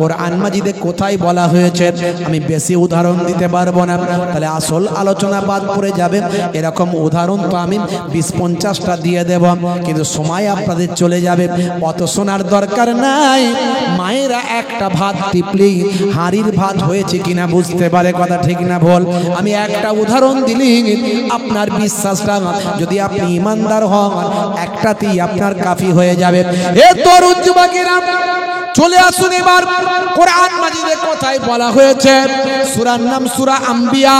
S1: কোরআন মাজিদে কোথায় বলা হয়েছে। আমি বেশি উদাহরণ দিতে পারবো না, তাহলে আসল আলোচনা বাদ পড়ে যাবে। এরকম উদাহরণ তো আমি 20-50টা দিয়ে দেব, কিন্তু সময় আপনাদের চলে যাবে, অত শোনার দরকার নাই। মায়েরা একটা ভাত টিপলেই হাঁড়ির ভাত হয়েছে কিনা বুঝতে পারে, কথা ঠিক না ভুল? আমি একটা উদাহরণ দিলি আপনার বিশ্বাসটা, যদি আপনি ইমানদার হন, একটাতেই আপনার কাফি হয়ে যাবে। এ তরুণ যুবকেরা চলে আসুন এবার কোরআন মাজিদে কোথায় বলা হয়েছে। সূরার নাম সূরা আম্বিয়া,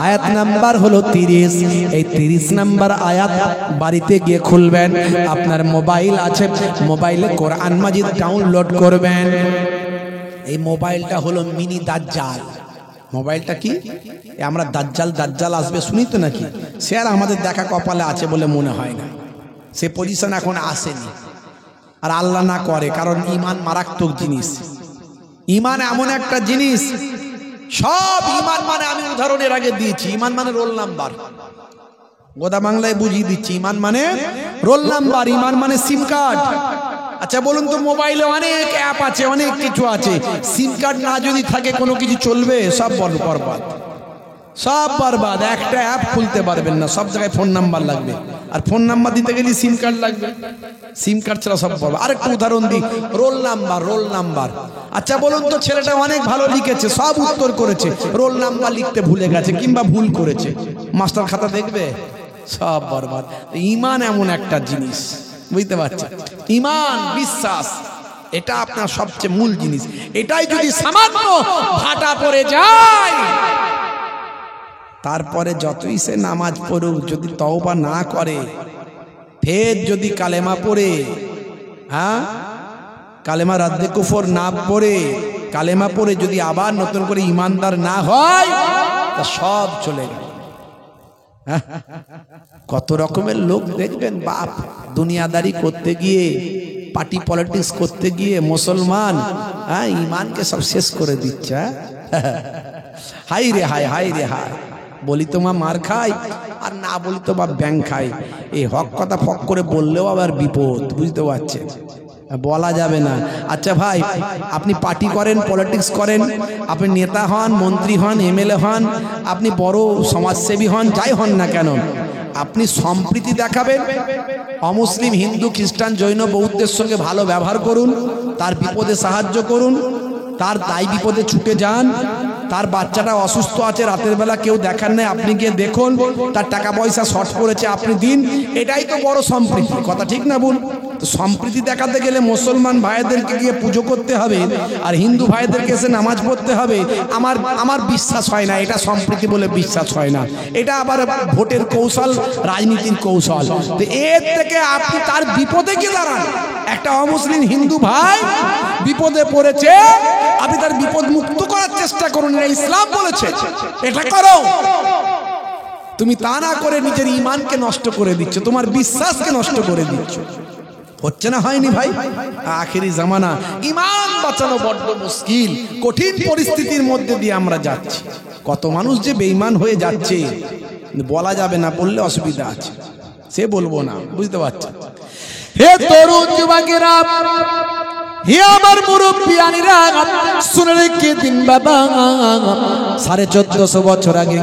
S1: আয়াত নাম্বার হলো 30। এই 30 নাম্বার আয়াত বাড়িতে গিয়ে খুলবেন, আপনার মোবাইল আছে, মোবাইলে কোরআন মাজিদ ডাউনলোড করবেন। এই মোবাইলটা হলো মিনি দাজ্জাল। মোবাইলটা কি? আমরা দাজ্জাল আসবে শুনি তো নাকি, সে আর আমাদের দেখা কপালে আছে বলে মনে হয় না, সে পজিশন এখন আসেনি। আর আল্লাহ না করে, কারণ ঈমান মারাত্মক জিনিস। ঈমান এমন একটা জিনিস, সব ঈমান মানে আমি উদাহরণের আগে দিয়েছি, ঈমান মানে রোল নাম্বার। গোদা বাংলায় বুঝিয়ে দিচ্ছি, ঈমান মানে রোল নাম্বার, ঈমান মানে সিম কার্ড। আচ্ছা বলুন তো, মোবাইলে অনেক অ্যাপ আছে, অনেক কিছু আছে, সিম কার্ড না যদি থাকে কোনো কিছু চলবে? সব বরবাদ, সব বরবাদ। একটা অ্যাপ খুলতে পারবেন না, সব জায়গায় ফোন নাম্বার লাগবে, আর ফোন নাম্বার দিতে গেলে সিম কার্ড লাগবে। সিম কার্ড ছাড়া সব বরবাদ। আরেকটা উদাহরণ দিই, রোল নাম্বার, রোল নাম্বার। আচ্ছা বলুন তো, ছেলেটা অনেক ভালো লিখেছে, সব উত্তর করেছে, রোল নাম্বার লিখতে ভুলে গেছে কিংবা ভুল করেছে, মাস্টার খাতা দেখবে? সব বরবাদ। ঈমান এমন একটা জিনিস, বুঝতে পারছেন? ঈমান, বিশ্বাস, এটা আপনার সবচেয়ে মূল জিনিস। এটাই যদি সামান্য ভাটা পড়ে যায়, তারপরে যতই সে নামাজ পড়ুক, যদি তওবা না করে, ফের যদি কালেমা পড়ে, হ্যাঁ, কালেমা রাদ্দে কুফর না পড়ে, কালেমা পড়ে যদি আবার নতুন করে ইমানদার না হয়, তা সব চলে গেল। কত রকমের লোক দেখবেন, বাপ দুনিয়াদারি করতে গিয়ে, পার্টি পলিটিক্স করতে গিয়ে মুসলমান, হ্যাঁ, ইমানকে সব শেষ করে দিচ্ছে। হাই রে হাই, হাই রে হাই। বলি তো মা মার খাই, আর না বলি তো বা ব্যাং খাই। এই হক কথা ফক করে বললেও আবার বিপদ, বুঝতে পারছেন? বলা যাবে না। আচ্ছা ভাই, আপনি পার্টি করেন, পলিটিক্স করেন, আপনি নেতা হন, মন্ত্রী হন, এমএলএ হন, আপনি বড় সমাজসেবী হন, যাই হন না কেন, আপনি সম্প্রীতি দেখাবেন, অমুসলিম, হিন্দু, খ্রিস্টান, জৈন, বৌদ্ধের সঙ্গে ভালো ব্যবহার করুন, তার বিপদে সাহায্য করুন, তার দায় বিপদে ছুটে যান, তার বাচ্চাটা অসুস্থ আছে, রাতের বেলা কেউ দেখার নেই, আপনি গিয়ে দেখুন, তার টাকা পয়সা শর্ট পড়েছে, আপনি দিন। এটাই তো বড় সম্প্রীতি, কথা ঠিক না বল? তো সম্প্রীতি দেখাতে গেলে মুসলমান ভাইদেরকে গিয়ে পুজো করতে হবে, আর হিন্দু ভাইদেরকে এসে নামাজ পড়তে হবে। আমার বিশ্বাস হয় না, এটা সম্প্রীতি বলে বিশ্বাস হয় না। এটা আবার ভোটের কৌশল, রাজনীতির কৌশল। তো এর থেকে আপনি তার বিপদে গিয়ে দাঁড়ান। একটা অমুসলিম হিন্দু ভাই বিপদে পড়েছে, আপনি তার বিপদ মুক্ত করার চেষ্টা করুন, এটা ইসলাম বলেছে, এটা করো। তুমি তা না করে নিজের ঈমানকে নষ্ট করে দিচ্ছ, তোমার বিশ্বাসকে নষ্ট করে দিচ্ছ। হচ্ছে না, হয়নি ভাই? আখেরি জামানা, ঈমান বাঁচানো বড্ড মুশকিল, কঠিন পরিস্থিতির মধ্যে দিয়ে আমরা যাচ্ছি। কত মানুষ যে বেঈমান হয়ে যাচ্ছে, বলা যাবে না, বললে অসুবিধা আছে, সে বলবো না, বুঝতে পারছেন? হে তরুণ যুবকেরা, হে আমার মুরব্বিয়ানিরা, শুনে রেখে দিন বাবা, 1450 বছর আগে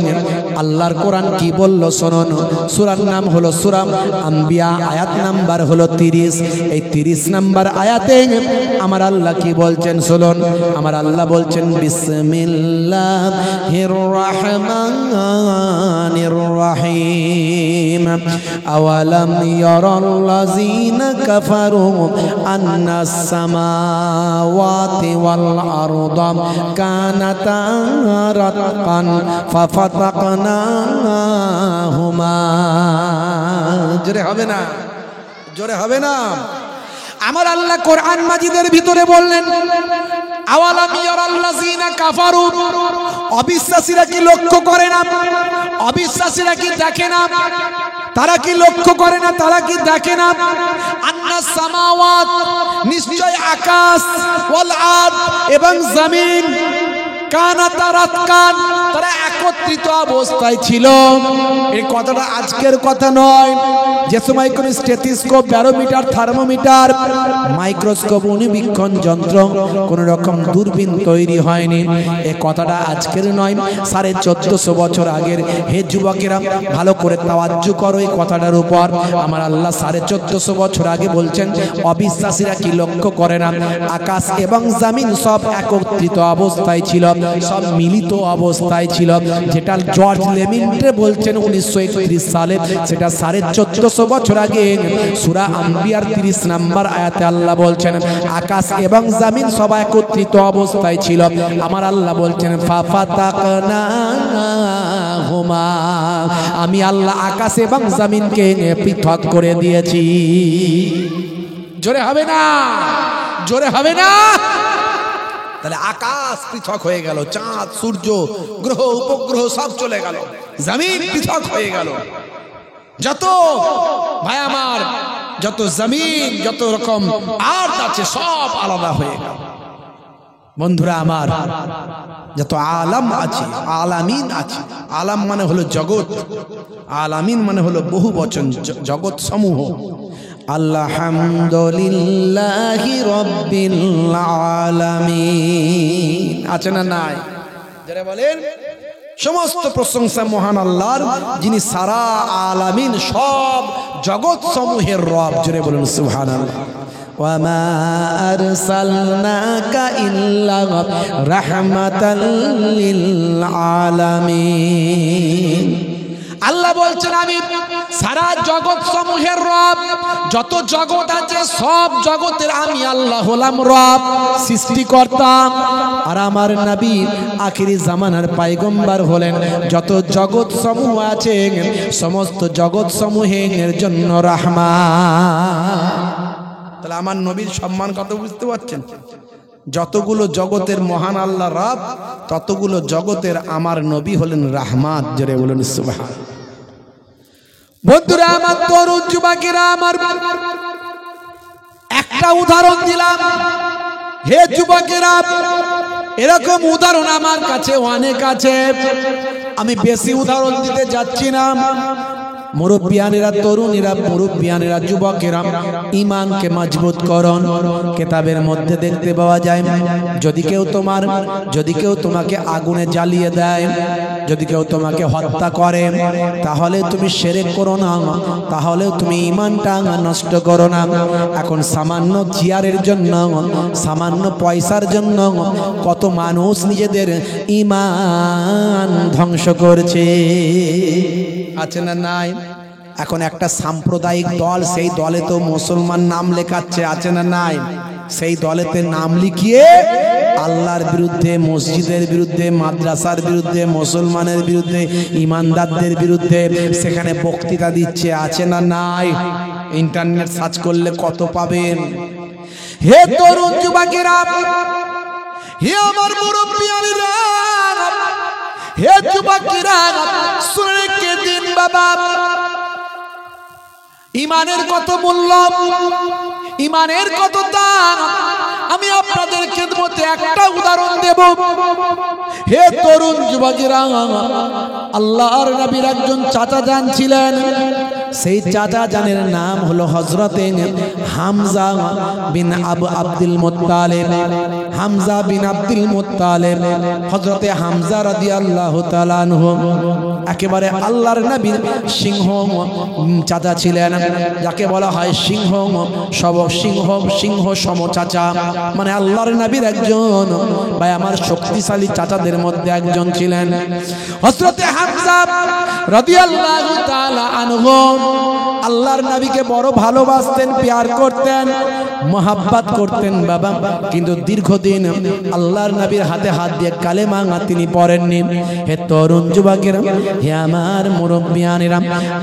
S1: আল্লাহর কোরআন কি বললো শুনুন। সূরার নাম হলো সূরা আম্বিয়া, আয়াত নাম্বার হলো 30। এই 30 নাম্বার আয়াতে আমার আল্লাহ কি বলছেন শুনুন। আমার আল্লাহ বলছেন, বিসমিল্লাহির রহমানির রহিম, আওয়ালাম ইয়ারাল্লাযীনা কাফারু আন্নাস সামাওয়াতি ওয়াল আরদা কানাতা রাতকান ফাফাতাকনাহুমা। জোরে হবে না, জোরে হবে না। আমার আল্লাহ কোরআন মাজিদের ভিতরে বললেন, আওয়ালাম ইয়ারাল্লাযীনা কাফারু, অবিশ্বাসীরা কি লক্ষ্য করে না? অবিশ্বাসীরা কি দেখে না? তারা কি লক্ষ্য করে না? তারা কি দেখে না? আন্নাস সামাওয়াত, নিশ্চয় আকাশ, ওয়াল আরদ, এবং জমিন, কানাতা রাতকান, তারা একত্রিত অবস্থায় ছিল। এই কথাটা আজকের কথা নয়। যে সময় কোন স্টেথিস্কোপ, ব্যারোমিটার, থার্মোমিটার, মাইক্রোস্কোপ, অণুবীক্ষণ যন্ত্র, কোন রকম দূরবীন তৈরি হয়নি, এই কথাটা আজকের নয়, 1450 বছর আগের। হে যুবকেরা, ভালো করে তাওয়াজ্জু করো এই কথাটার উপর। আমার আল্লাহ 1450 বছর আগে বলছেন, অবিশ্বাসীরা কি লক্ষ্য করে না? আকাশ এবং জমিন সব একত্রিত অবস্থায় ছিল, সব মিলিত অবস্থায় ছিল। যেটা জর্জ লেমিন্টে বলছেন 1931 সালে, সেটা 1450 বছর আগে সূরা আম্বিয়ার 30 নাম্বার আয়াতে আল্লাহ বলছেন, আকাশ এবং জমিন সব একত্রিত অবস্থায় ছিল। আমার আল্লাহ বলছেন, ফাফাতাকনাহুমা, আমি আল্লাহ আকাশ এবং জমিনকে পৃথক করে দিয়েছি। জোরে হবে না, জোরে হবে না। তাহলে আকাশ পৃথক হয়ে গেল, চাঁদ, সূর্য, গ্রহ, উপগ্রহ সব চলে গেল, জমিন পৃথক হয়ে গেল। যত ভাই আমার, যত জমিন, যত রকম আর্থ আছে, সব আলাদা হয়ে গেল। বন্ধুরা আমার, যত আলাম আছে, আলামিন আছে, আলাম মানে হলো জগৎ, আলামিন মানে হলো বহু বচন, জগৎ সমূহ। আলহামদুলিল্লাহি রাব্বিল আলামিন। আছে না নাই? যারা বলেন সমস্ত প্রশংসা মহান আল্লাহর, যিনি সারা আলামিন সব জগৎ সমূহের রব। জোরে বলুন সুবহানাল্লাহ। ওয়ামা আরসালনাকা ইল্লা রাহমাতাল লিল আলামিন। আল্লাহ বলছেন আমি সারা জগৎ সমূহের রব। যত জগৎ আছে সব জগতের আমি আল্লাহ হলাম রব, সৃষ্টিকর্তা। আর আমার নবী আখিরি জামানার পয়গম্বর হলেন যত জগৎ সমূহ আছে সমস্ত জগৎ সমূহের জন্য রাহমাত। তাহলে আমার নবীর সম্মান কত বুঝতে পারছেন? যতগুলো জগতের মহান আল্লাহ রব, ততগুলো জগতের আমার নবী হলেন রাহমাত। জোরে বলুন সুবহান। বন্ধুরা আমার, তরুণ যুবকেরা আমার, একটা উদাহরণ দিলাম। হে যুবকেরা, এরকম উদাহরণ আমার কাছে অনেক আছে, আমি বেশি উদাহরণ দিতে যাচ্ছি না। মুরব্বিয়ানেরা, তরুণীরা, মুরব্বিয়ানেরা, যুবকেরা, ঈমানকে মজবুত করুন। কিতাবের মধ্যে দেখতে পাওয়া যায় যদি কেউ তোমাকে আগুনে জ্বালিয়ে দেয়, যদি কেউ তোমাকে হত্যা করে, তাহলে তুমি শিরক করো না, তাহলে তুমি ঈমানটা নষ্ট করো না। এখন সামান্য চেয়ারের জন্য, সামান্য পয়সার জন্য কত মানুষ নিজেদের ঈমান ধ্বংস করছে। আছে না নাই? এখন একটা সাম্প্রদায়িক দল, সেই দলে তো মুসলমান নাম লেখাচ্ছে। আছে না নাই? সেই দলেতে নাম লিখিয়ে আল্লাহর বিরুদ্ধে, মসজিদের বিরুদ্ধে, মাদ্রাসার বিরুদ্ধে, মুসলমানের বিরুদ্ধে, ইমানদারদের বিরুদ্ধে সেখানে বক্তৃতা দিচ্ছে। আছে না নাই? ইন্টারনেট সার্চ করলে কত পাবেন। হে তরুণ যুবকেরা, হে আমার মুরব্বিয়ানেরা, হে যুবকেরা, শুনে রেখে দিন বাবা, ঈমানের কত মূল্য, ঈমানের কত দাম। আমি আপনাদের খেদমতে একটা উদাহরণ দেব। হে তরুণ যুবকেরা, আল্লাহর নবীর একজন চাচা জান ছিলেন। সেই চাচা জানের নাম হলো হযরতে হামজা বিন আব্দুল মুত্তালিব। হামজা বিন আব্দুল মুত্তালিব, হযরতে হামজা রাদিয়াল্লাহু তাআলা আনহু একেবারে আল্লাহর নবীর সিংহ চাচা ছিলেন, যাকে বলা হয় সিংহ সম চাচা। মানে আল্লাহর নবীর একজন ভাই আমার শক্তিশালী চাচাদের মধ্যে একজন ছিলেন হযরতে হামজা রাদিয়াল্লাহু তাআলা আনহু। আল্লাহর নবীকে বড় ভালোবাসতেন, প্যার করতেন, মোহাব্বত করতেন বাবা। কিন্তু দীর্ঘদিন আল্লাহর নবীর হাতে হাত দিয়ে কালেমা তিনি পড়েননি। হে তরুণ যুবকেরা, হে আমার মুরব্বিয়ানেরা,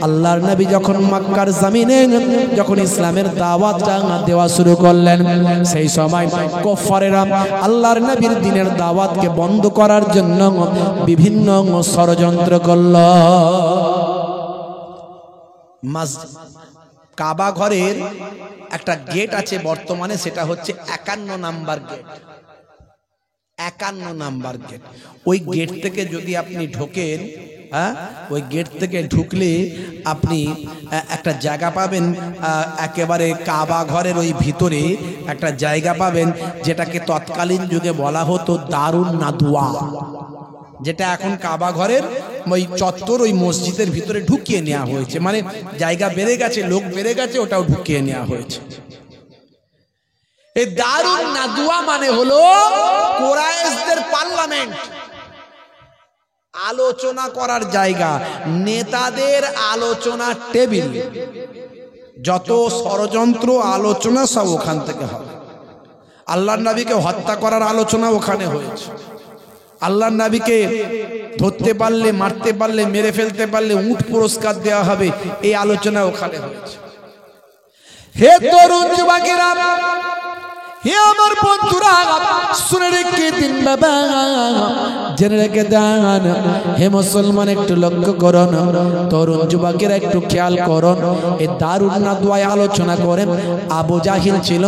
S1: আল্লাহর নবী যখন মক্কার জমিনে যখন ইসলামের দাওয়াতটা দেওয়া শুরু করলেন, সেই সময় কুফারেরা আল্লাহর নবীর দ্বীনের দাওয়াতকে বন্ধ করার জন্য বিভিন্ন ষড়যন্ত্র করল। কাবা ঘরের একটা গেট আছে বর্তমানে, সেটা হচ্ছে 51 নাম্বার গেট। 51 number gate. ওই গেট থেকে যদি আপনি ঢোকেন, ওই গেট থেকে ঢুকলে আপনি একটা জায়গা পাবেন, একেবারে কাবা ঘরের ওই ভিতরে একটা জায়গা পাবেন, যেটাকে তৎকালীন যুগে বলা হতো দারুন নাদওয়া, যেটা এখন কাবা ঘরের ওই চত্বর, ওই মসজিদের ভিতরে ঢুকিয়ে নেওয়া হয়েছে। মানে জায়গা বেড়ে গেছে, লোক বেড়ে গেছে, ওটাও ঢুকিয়ে নেওয়া হয়েছে। এই দারুন নাদওয়া মানে হলো কুরাইশদের পার্লামেন্ট, আলোচনা করার জায়গা, নেতাদের আলোচনা টেবিল, যত ষড়যন্ত্র আলোচনা সব ওখান থেকে হবে। আল্লাহর নবীকে হত্যা করার আলোচনা ওখানে হয়েছে। আল্লাহর নবীকে ধরতে পারলে, মারতে পারলে, মেরে ফেলতে পারলে উট পুরস্কার দেওয়া হবে, এই আলোচনা ওখানে হয়েছে। হে তরুণ যুবকেরা, হে আমার বন্ধুরা, শুনে রেখে দিন বাবা, জেনে রেখে দেন। হে মুসলমান, একটু লক্ষ্য করুন, তরুণ যুবকেরা একটু খেয়াল করুন। এই দারুল নাদওয়ায় আলোচনা করেন। আবু জাহিল ছিল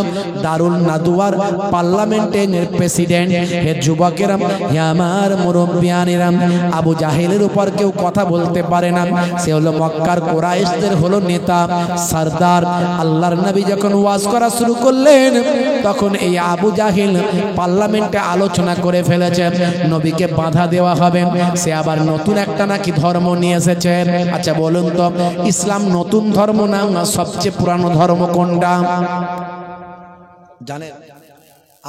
S1: দারুল নাদওয়ার পার্লামেন্টের প্রেসিডেন্ট। হে যুবকেরা, হে আমার মুরব্বিয়ানেরা, আবু জাহিলের উপর কেউ কথা বলতে পারে না। সে হলো মক্কার কুরাইশদের হলো নেতা, সরদার। আল্লাহর নবী যখন ওয়াজ করা শুরু করলেন, তখন এই আবু জাহিল পার্লামেন্টে আলোচনা করে ফেলেছে নবীকে বাধা দেওয়া হবে। সে আবার নতুন একটা নাকি ধর্ম নিয়ে এসেছে। আচ্ছা বলুন তো, ইসলাম নতুন ধর্ম না সবচেয়ে পুরানো ধর্ম কোনটা জানেন?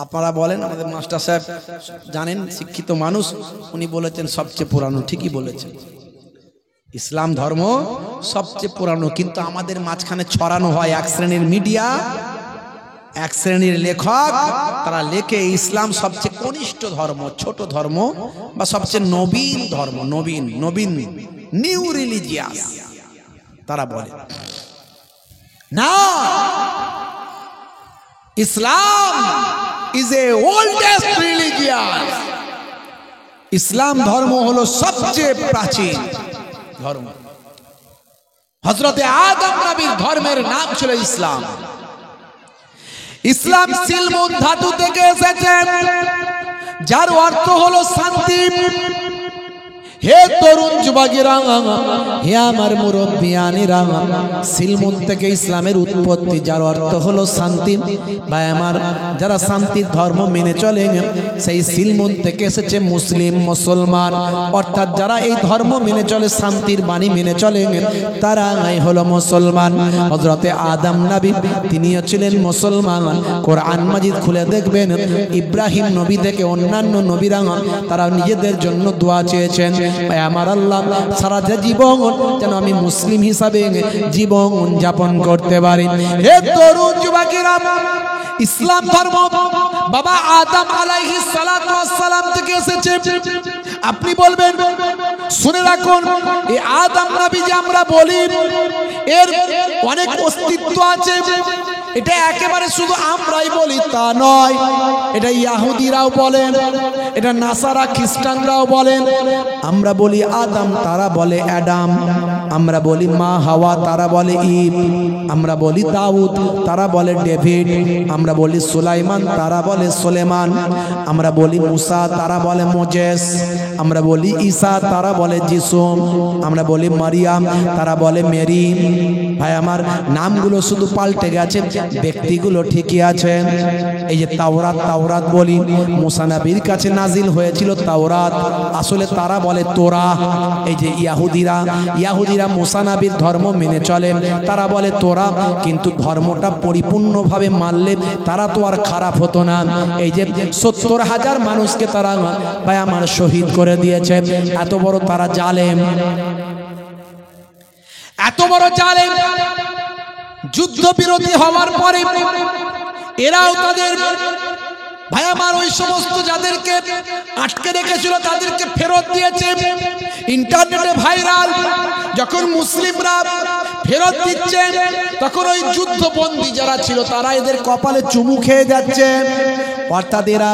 S1: আপনারা বলেন। আমাদের মাস্টার সাহেব জানেন, শিক্ষিত মানুষ, উনি বলেছেন সবচেয়ে পুরানো। ঠিকই বলেছেন, ইসলাম ধর্ম সবচেয়ে পুরানো। কিন্তু আমাদের মাঝখানে ছড়ানো হয় এক শ্রেণীর মিডিয়া, এক শ্রেণীর লেখক, তারা লেখে ইসলাম সবচেয়ে কনিষ্ঠ ধর্ম, ছোট ধর্ম, বা সবচেয়ে নবীন ধর্ম, নবীন নবীন নিউ রিলিজিয়াস তারা বলে। না, ইসলাম ইজ এ ওল্ডেস্ট রিলিজিয়ান। ইসলাম ধর্ম হলো সবচেয়ে প্রাচীন ধর্ম। হযরতে আদম নবীর ধর্মের নাম ছিল ইসলাম। ইসলাম সিলমুন ধাতু থেকে এসেছে, যার অর্থ হলো শান্তি। হে তরুণ যুবকেরা, হে আমার মুরব্বিয়ানেরা, সিলমুন থেকে ইসলামের উৎপত্তি, যার অর্থ হলো শান্তি। ভাই আমার, যারা শান্তির ধর্ম মেনে চলে, সেই সিলমুন থেকে এসেছে মুসলিম, মুসলমান। অর্থাৎ যারা এই ধর্ম মেনে চলে, শান্তির বাণী মেনে চলে, তারাই হলো মুসলমান। হযরতে আদম নবী, তিনিও ছিলেন মুসলমান। কোরআন মাজিদ খুলে দেখবেন, ইব্রাহিম নবী থেকে অন্যান্য নবীরা তারা নিজেদের জন্য দোয়া চেয়েছেন, আমার আল্লাহ সারা জীবন যেন আমি মুসলিম হিসাবে জীবন যাপন করতে পারি। হে তরুণ যুবকেরা, ইসলাম ধর্ম বাবা আদম আলাইহিস সালাতু ওয়াস সালাম থেকে এসেছে। আপনি বলবেন, শুনে রাখুন, এই আদম নবী যে আমরা বলি, এর অনেক অস্তিত্ব আছে। এটা একেবারে শুধু আমরাই বলি তা নয়, এটা ইহুদিরাও বলেন, এটা নাসারা খ্রিস্টানরাও বলেন। আমরা বলি আদম, তারা বলে অ্যাডাম। আমরা বলি মা হাওয়া, তারা বলে ঈব। আমরা বলি দাউদ, তারা বলে ডেভিড। আমরা বলি সুলাইমান, তারা বলে সুলেমান। আমরা বলি মুসা, তারা বলে মোজেস। আমরা বলি ঈসা, তারা বলে যিশু। আমরা বলি মারিয়াম, তারা বলে মেরি। ভাই আমার, নামগুলো শুধু পাল্টে গেছে, ব্যক্তিগুলো ঠিকই আছে। এই যে তাওরাত, তাওরাত বলি, মুসা নবীর কাছে নাজিল হয়েছিল তাওরাত, আসলে তারা বলে তোরা। এই যে ইহুদিরা মুসা নবীর ধর্ম মেনে চলে, তারা বলে তোরা। কিন্তু ধর্মটা পরিপূর্ণভাবে মানলে তারা তো আর খারাপ হতো না। এই যে ৭০,০০০ মানুষকে তারা ভাই আমার শহীদ করে দিয়েছে। এত বড় তারা জালেম, এত বড় জালেম। যুদ্ধ বিরতি হওয়ার পরে এরাও তাদের ভাই আমার ওই সমস্ত যাদেরকে আটকে রেখেছিল তাদেরকে ফেরত দিয়েছে। ইন্টারনেটে ভাইরাল, যখন মুসলিমরা ফেরত দিচ্ছে, তখন ওই যুদ্ধবন্দী যারা ছিল তারা এদের কপালে চুমু খেয়ে যাচ্ছে। অর্থাৎ এরা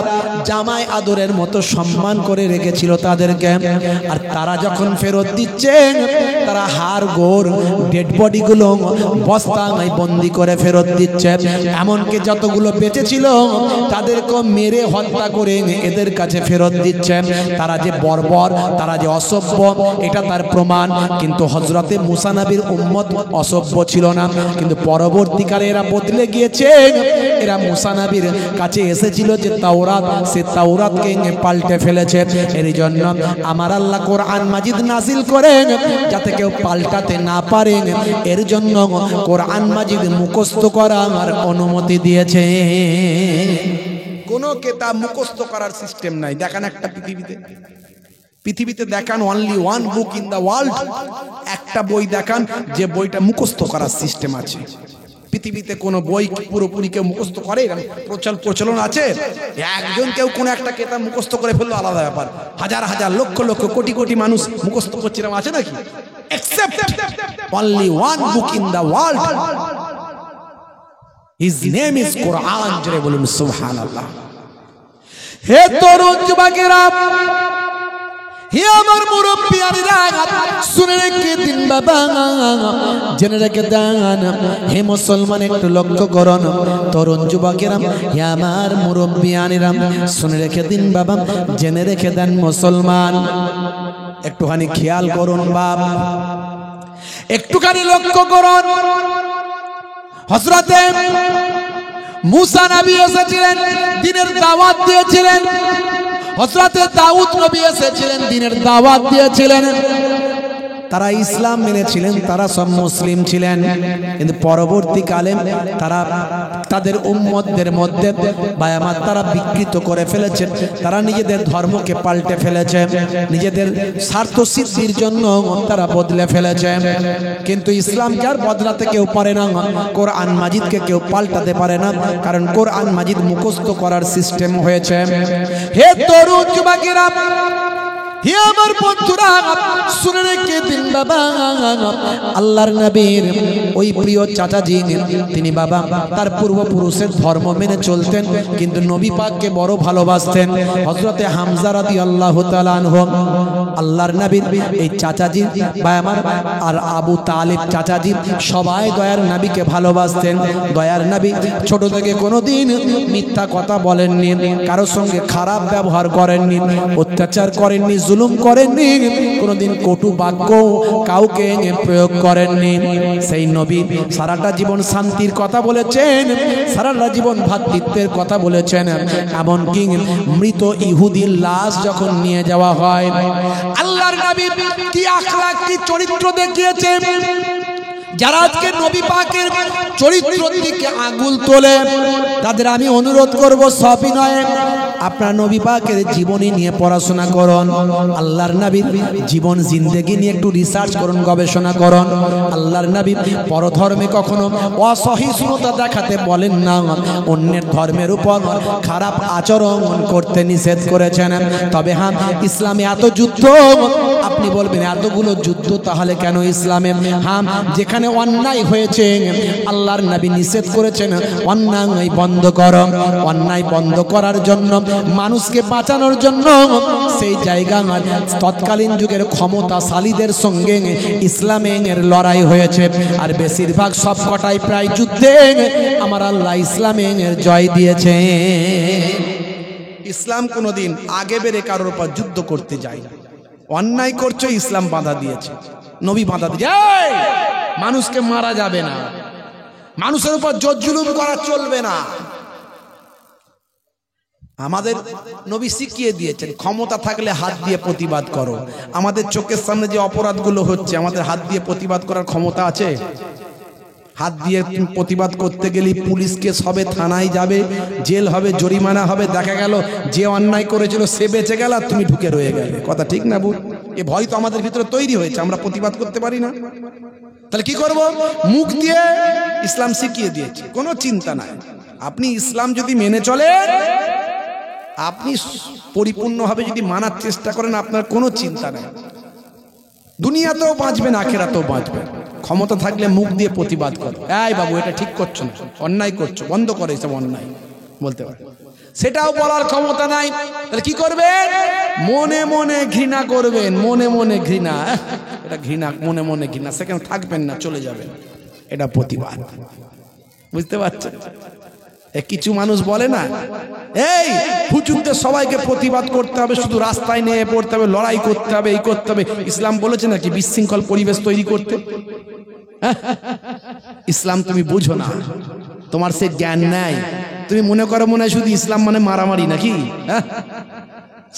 S1: জামাই আদরের মতো সম্মান করে রেখেছিল তাদেরকে। আর তারা যখন ফেরত দিচ্ছে, তারা হাড় গোড় ডেড বডিগুলো বস্তায় বন্দি করে ফেরত দিচ্ছে। এমনকি যতগুলো বেঁচে ছিল তাদেরকে মেরে হত্যা করে এদের কাছে ফেরত দিচ্ছে। তারা যে বর্বর, তারা যে অসভ্য, এটা তার প্রমাণ। কিন্তু হযরতে মুসা নবীর উম্মত অসভ্য ছিল না, কিন্তু পরবর্তীকালে এরা বদলে গিয়েছে। এরা মুসা নবীর কাছে এসেছিল যে তাওরাত, সে তাওরাতকে পাল্টে ফেলেছে। এর জন্য আমার আল্লাহ কোরআন মাজিদ নাজিল করেন যাতে কেউ পাল্টাতে না পারে। এর জন্য কোরআন মাজিদ মুখস্থ করার অনুমতি দিয়েছে। কোনো কিতাব মুখস্থ করার সিস্টেম নাই। দেখান একটা পৃথিবীতে দেখান only one book in the world, একটা বই দেখান যে বইটা মুখস্থ করার সিস্টেম আছে। পৃথিবীতে কোনো বই পুরোপুরি কেউ মুখস্থ করে প্রচলন আছে? একজন কেউ কোনো একটা কিতাব মুখস্থ করে ফেললো আলাদা ব্যাপার, হাজার হাজার লক্ষ লক্ষ কোটি কোটি মানুষ মুখস্থ করছিলাম আছে নাকি? Except only one book in the world. His name is Quran. জোরে বলুন সুবহানাল্লাহ। হে তরুণ যুবকেরা, হে আমার মুরব্বিয়ারা, শুনে রেখে দিন বাবা, জেনে রেখে দেন। হে মুসলমান, একটু লক্ষ্য করুন তরুণ যুবকেরা, হে আমার মুরব্বিয়ারা, শুনে রেখে দিন বাবা, জেনে রেখে দেন মুসলমান। একটুখানি খেয়াল করুন বাপ, একটুখানি লক্ষ্য করুন। হযরতে মুসা নবী এসেছিলেন, দ্বীনের দাওয়াত দিয়েছিলেন। হযরতে দাউদ নবী এসেছিলেন, দ্বীনের দাওয়াত দিয়েছিলেন। তারা ইসলাম মেনেছিলেন, তারা সব মুসলিম ছিলেন। কিন্তু পরবর্তীকালে তারা তাদের উম্মতদের মধ্যে বায়ামাত তারা বিকৃত করে ফেলেছে। তারা নিজেদের ধর্মকে পাল্টে ফেলেছে, নিজেদের স্বার্থ সিদ্ধির জন্য তারা বদলে ফেলেছে। কিন্তু ইসলামকে আর বদলাতে কেউ পারে না, কোরআন মাজিদকে কেউ পাল্টাতে পারে না, কারণ কোরআন মাজিদ মুখস্থ করার সিস্টেম হয়েছে। হে তরুণ যুবকেরা, হে আমার বন্ধুরা, শুনে রেখে দিন বাবা, আল্লাহর নবীর ওই প্রিয় চাচাজি, তিনি বাবা তার পূর্বপুরুষের ধর্ম মেনে চলতেন, কিন্তু নবী পাককে বড় ভালোবাসতেন। হযরতে হামজা রাদিয়াল্লাহু তাআলা আনহু, আল্লাহর নবীর এই চাচাজি বা আমার আর আবু তালিব চাচাজি, সবাই দয়ার নবীকে ভালোবাসতেন। দয়ার নবী ছোট থেকে কোনোদিন মিথ্যা কথা বলেননি, কারোর সঙ্গে খারাপ ব্যবহার করেননি, অত্যাচার করেননি, জুলুম করেননি, কোনোদিন কটু বাক্য কাউকে প্রয়োগ করেননি। সেই নবী সারাটা জীবন শান্তির কথা বলেছেন, সারাটা জীবন ভ্রাতৃত্বের কথা বলেছেন। এমনকি মৃত ইহুদির লাশ যখন নিয়ে যাওয়া হয়, আল্লাহর নবী কি আখলাক, কি চরিত্র দেখিয়েছেন। যারা আজকে নবী পাকের চরিত্রের দিকে আঙুল তোলে, তাদের আমি অনুরোধ করব, সবই নয়, আপনার নবী পাকের জীবনী নিয়ে পড়াশোনা করুন, আল্লাহর নবীর জীবন জিন্দেগি নিয়ে একটু রিসার্চ করুন, গবেষণা করুন। আল্লাহর নবী পরধর্মে কখনো অসহিষ্ণুতা দেখাতে বলেন না, অন্যের ধর্মের উপর খারাপ আচরণ করতে নিষেধ করেছেন। তবে হ্যাঁ, ইসলামে এত যুদ্ধ, আপনি বলবেন এতগুলো যুদ্ধ তাহলে কেন ইসলামে? হ্যাঁ, যেখানে অন্যায় হয়েছে আল্লাহর নবী নিষেধ করেছেন অন্যায় বন্ধ করো। অন্যায় বন্ধ করার জন্য, মানুষকে বাঁচানোর জন্য সেই জায়গা তৎকালীন যুগের ক্ষমতাশালীদের সঙ্গে ইসলামের লড়াই হয়েছে। আর বেশিরভাগ সবকটাই প্রায় যুদ্ধে আমার আল্লাহ ইসলামের জয় দিয়েছে। ইসলাম কোনোদিন আগে বেড়ে কারোর উপর যুদ্ধ করতে যায় না। অন্যায় করছে, ইসলাম বাধা দিয়েছে, নবী বাধা দিয়েছে। মানুষকে মারা যাবে না, মানুষের উপর জোর জুলুম করা চলবে না। আমাদের নবী শিখিয়ে দিয়েছেন, ক্ষমতা থাকলে হাত দিয়ে প্রতিবাদ করো। আমাদের চোখের সামনে যে অপরাধগুলো হচ্ছে, আমাদের হাত দিয়ে প্রতিবাদ করার ক্ষমতা আছে? হাত দিয়ে প্রতিবাদ করতে গেলে পুলিশ কেস হবে, থানায় যাবে, জেল হবে, জরিমানা হবে। দেখা গেল যে অন্যায় করেছিল সে বেঁচে গেল, আর তুমি ঢুকে রয়ে গেলে। কথা ঠিক না বুঝ? এ ভয় তো আমাদের ভিতরে তৈরি হয়েছে, আমরা প্রতিবাদ করতে পারি না। তাহলে কি করব? মুখ দিয়ে ইসলাম শিখিয়ে দিয়েছে, কোনো চিন্তা নাই। আপনি ইসলাম যদি মেনে চলেন, আপনি পরিপূর্ণভাবে যদি মানার চেষ্টা করেন, আপনার কোনো চিন্তা নেই। দুনিয়াতেও বাঁচবেন, আখেরাতেও বাঁচবেন। ক্ষমতা থাকলে মুখ দিয়ে প্রতিবাদ করো, এই বাবু এটা ঠিক করছো না, অন্যায় করছো, বন্ধ করো এসব অন্যায়, বলতে পারে। সেটাও বলার ক্ষমতা নাই, তাহলে কি করবেন? মনে মনে ঘৃণা করবেন, মনে মনে ঘৃণা। এটা ঘৃণা, মনে মনে ঘৃণা, সেখানে থাকবেন না, চলে যাবেন। এটা প্রতিবাদ, বুঝতে পারছেন? কিছু মানুষ বলে না, এই হুজুরদের সবাইকে প্রতিবাদ করতে হবে, শুধু রাস্তায় নিয়ে পড়তে হবে, লড়াই করতে হবে, এই করতে হবে। ইসলাম বলেছে নাকি বিশৃঙ্খল পরিবেশ তৈরি করতে? ইসলাম তুমি বুঝো না, তোমার সে জ্ঞান নাই। তুমি মনে করো মনে হয় শুধু ইসলাম মানে মারামারি নাকি?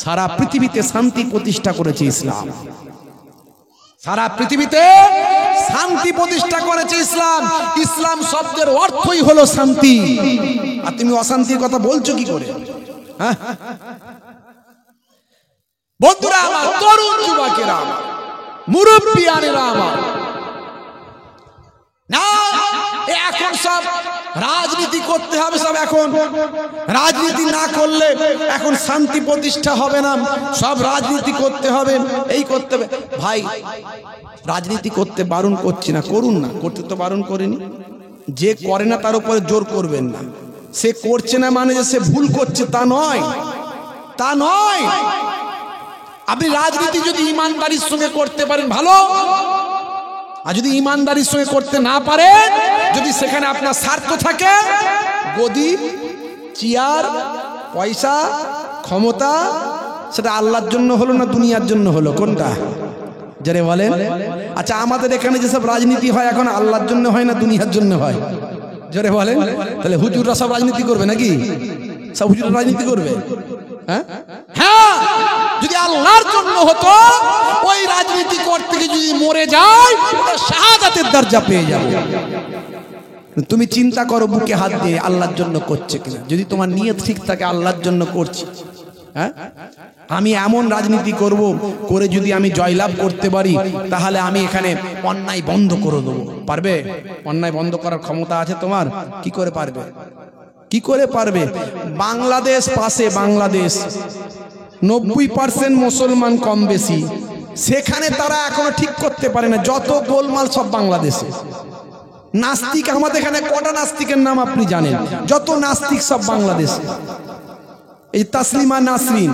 S1: সারা পৃথিবীতে শান্তি প্রতিষ্ঠা করেছে ইসলাম, সারা পৃথিবীতে শান্তি প্রতিষ্ঠা করেছে ইসলাম। ইসলাম শব্দের অর্থই হলো শান্তি। আর তুমি অশান্তির কথা বলছো কি করে? বন্ধুরা আমার, তরুণ যুবকেরা আমার, মুরব্বিয়ানেরা আমার, না এখন সব রাজনীতি করতে হবে, সব এখন রাজনীতি না করলে এখন শান্তি প্রতিষ্ঠা হবে না, সব রাজনীতি করতে হবে, এই করতে হবে। ভাই, রাজনীতি করতে বারণ করছি না, করুন না, করতে তো বারণ করিনি। যে করে না তার উপরে জোর করবেন না। সে করছে না মানে যে সে ভুল করছে তা নয়, তা নয়। আপনি রাজনীতি যদি ইমানদারির সঙ্গে করতে পারেন ভালো, আর যদি ইমানদারির সঙ্গে করতে না পারেন, যদি সেখানে আপনার স্বার্থ থাকে, গদি, চেয়ার, পয়সা, ক্ষমতা, সেটা আল্লাহর জন্য হলো না দুনিয়ার জন্য হলো? কোনটা যারে বলেন? আচ্ছা, আমাদের এখানে যেসব রাজনীতি হয় এখন আল্লাহর জন্য হয় না দুনিয়ার জন্য হয়? জোরে বলেন। তাহলে হুজুররা সব রাজনীতি করবে নাকি? সব হুজুর রাজনীতি করবে? হ্যাঁ, যদি আল্লাহর জন্য হতো, ওই রাজনীতি করতে গিয়ে যদি মরে যায় শাহাদাতের দরজা পেয়ে যাবে। তুমি চিন্তা করো বুকে হাত দিয়ে আল্লাহর জন্য করছে কিনা। যদি তোমার নিয়ত ঠিক থাকে আল্লাহর জন্য করছি, হ্যাঁ, আমি এমন রাজনীতি করব, করে যদি আমি জয়লাভ করতে পারি তাহলে আমি এখানে অন্যায় বন্ধ করে দেবো। পারবে? অন্যায় বন্ধ করার ক্ষমতা আছে তোমার? কি করে পারবে? কি করে পারবে? বাংলাদেশ পাশে, বাংলাদেশ 90% মুসলমান কম বেশি, সেখানে তারা এখনো ঠিক করতে পারে না। যত গোলমাল সব বাংলাদেশে। নাস্তিক আমাদের এখানে কটা নাস্তিকের নাম আপনি জানেন? যত নাস্তিক সব বাংলাদেশে। এই তাসলিমা নাসরিন,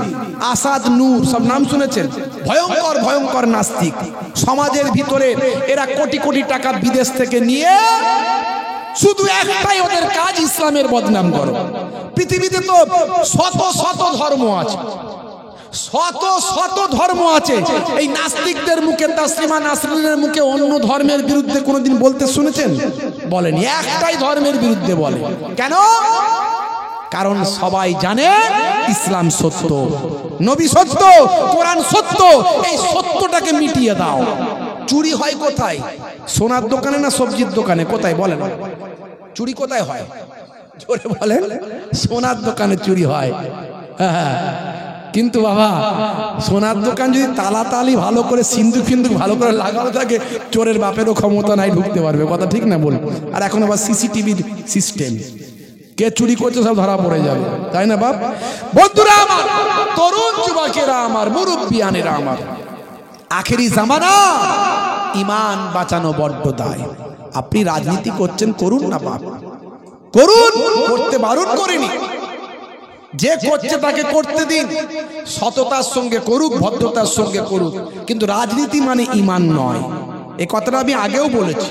S1: আসাদ নূর, সব নাম শুনেছেন? ভয়ঙ্কর ভয়ঙ্কর নাস্তিক। সমাজের ভিতরে এরা কোটি কোটি টাকা বিদেশ থেকে নিয়ে শুধু একটাই ওদের কাজ, ইসলামের বদনাম করো। পৃথিবীতে তো শত শত ধর্ম আছে, শত শত ধর্ম আছে। এই নাস্তিকদের মুখে, তাসলিমা নাসরিনের মুখে অন্য ধর্মের বিরুদ্ধে কোনোদিন বলতে শুনেছেন? বলেন। একটাই ধর্মের বিরুদ্ধে বলে। কেন? কারণ সবাই জানে ইসলাম সত্য, নবী সত্য, কোরআন সত্য। এই সত্যটাকে মিটিয়ে দাও। চুরি হয় কোথায়? সোনার দোকানে না সবজির দোকানে? কোথায় বলেন? চুরি কোথায় হয়? জোরে বলেন। সোনার দোকানে চুরি হয়। হ্যাঁ, কিন্তু বাবা সোনার দোকান যদি তালাতালি ভালো করে, সিন্দুক ফিন্দুক ভালো করে লাগানো থাকে, চোরের বাপেরও ক্ষমতা নাই ঢুকতে পারবে। কথা ঠিক না বল? আর এখন আবার সিসিটিভির সিস্টেম, কে চুরি করছে সব ধরা পড়ে যাবে, তাই না বাপ? বন্ধুরা আমার, তরুণ যুবকেরা আমার, মুরব্বিয়ানেরা আমার, আখেরি জামানা, ইমান বাঁচানো বড্ড দায়। আপনি রাজনীতি করছেন, করুন না বাপ, করুন, করতে বারণ করিনি। যে করছে তাকে করতে দিন, সততার সঙ্গে করুক, ভদ্রতার সঙ্গে করুক, কিন্তু রাজনীতি মানে ইমান নয়। এই কথাটা আমি আগেও বলেছি।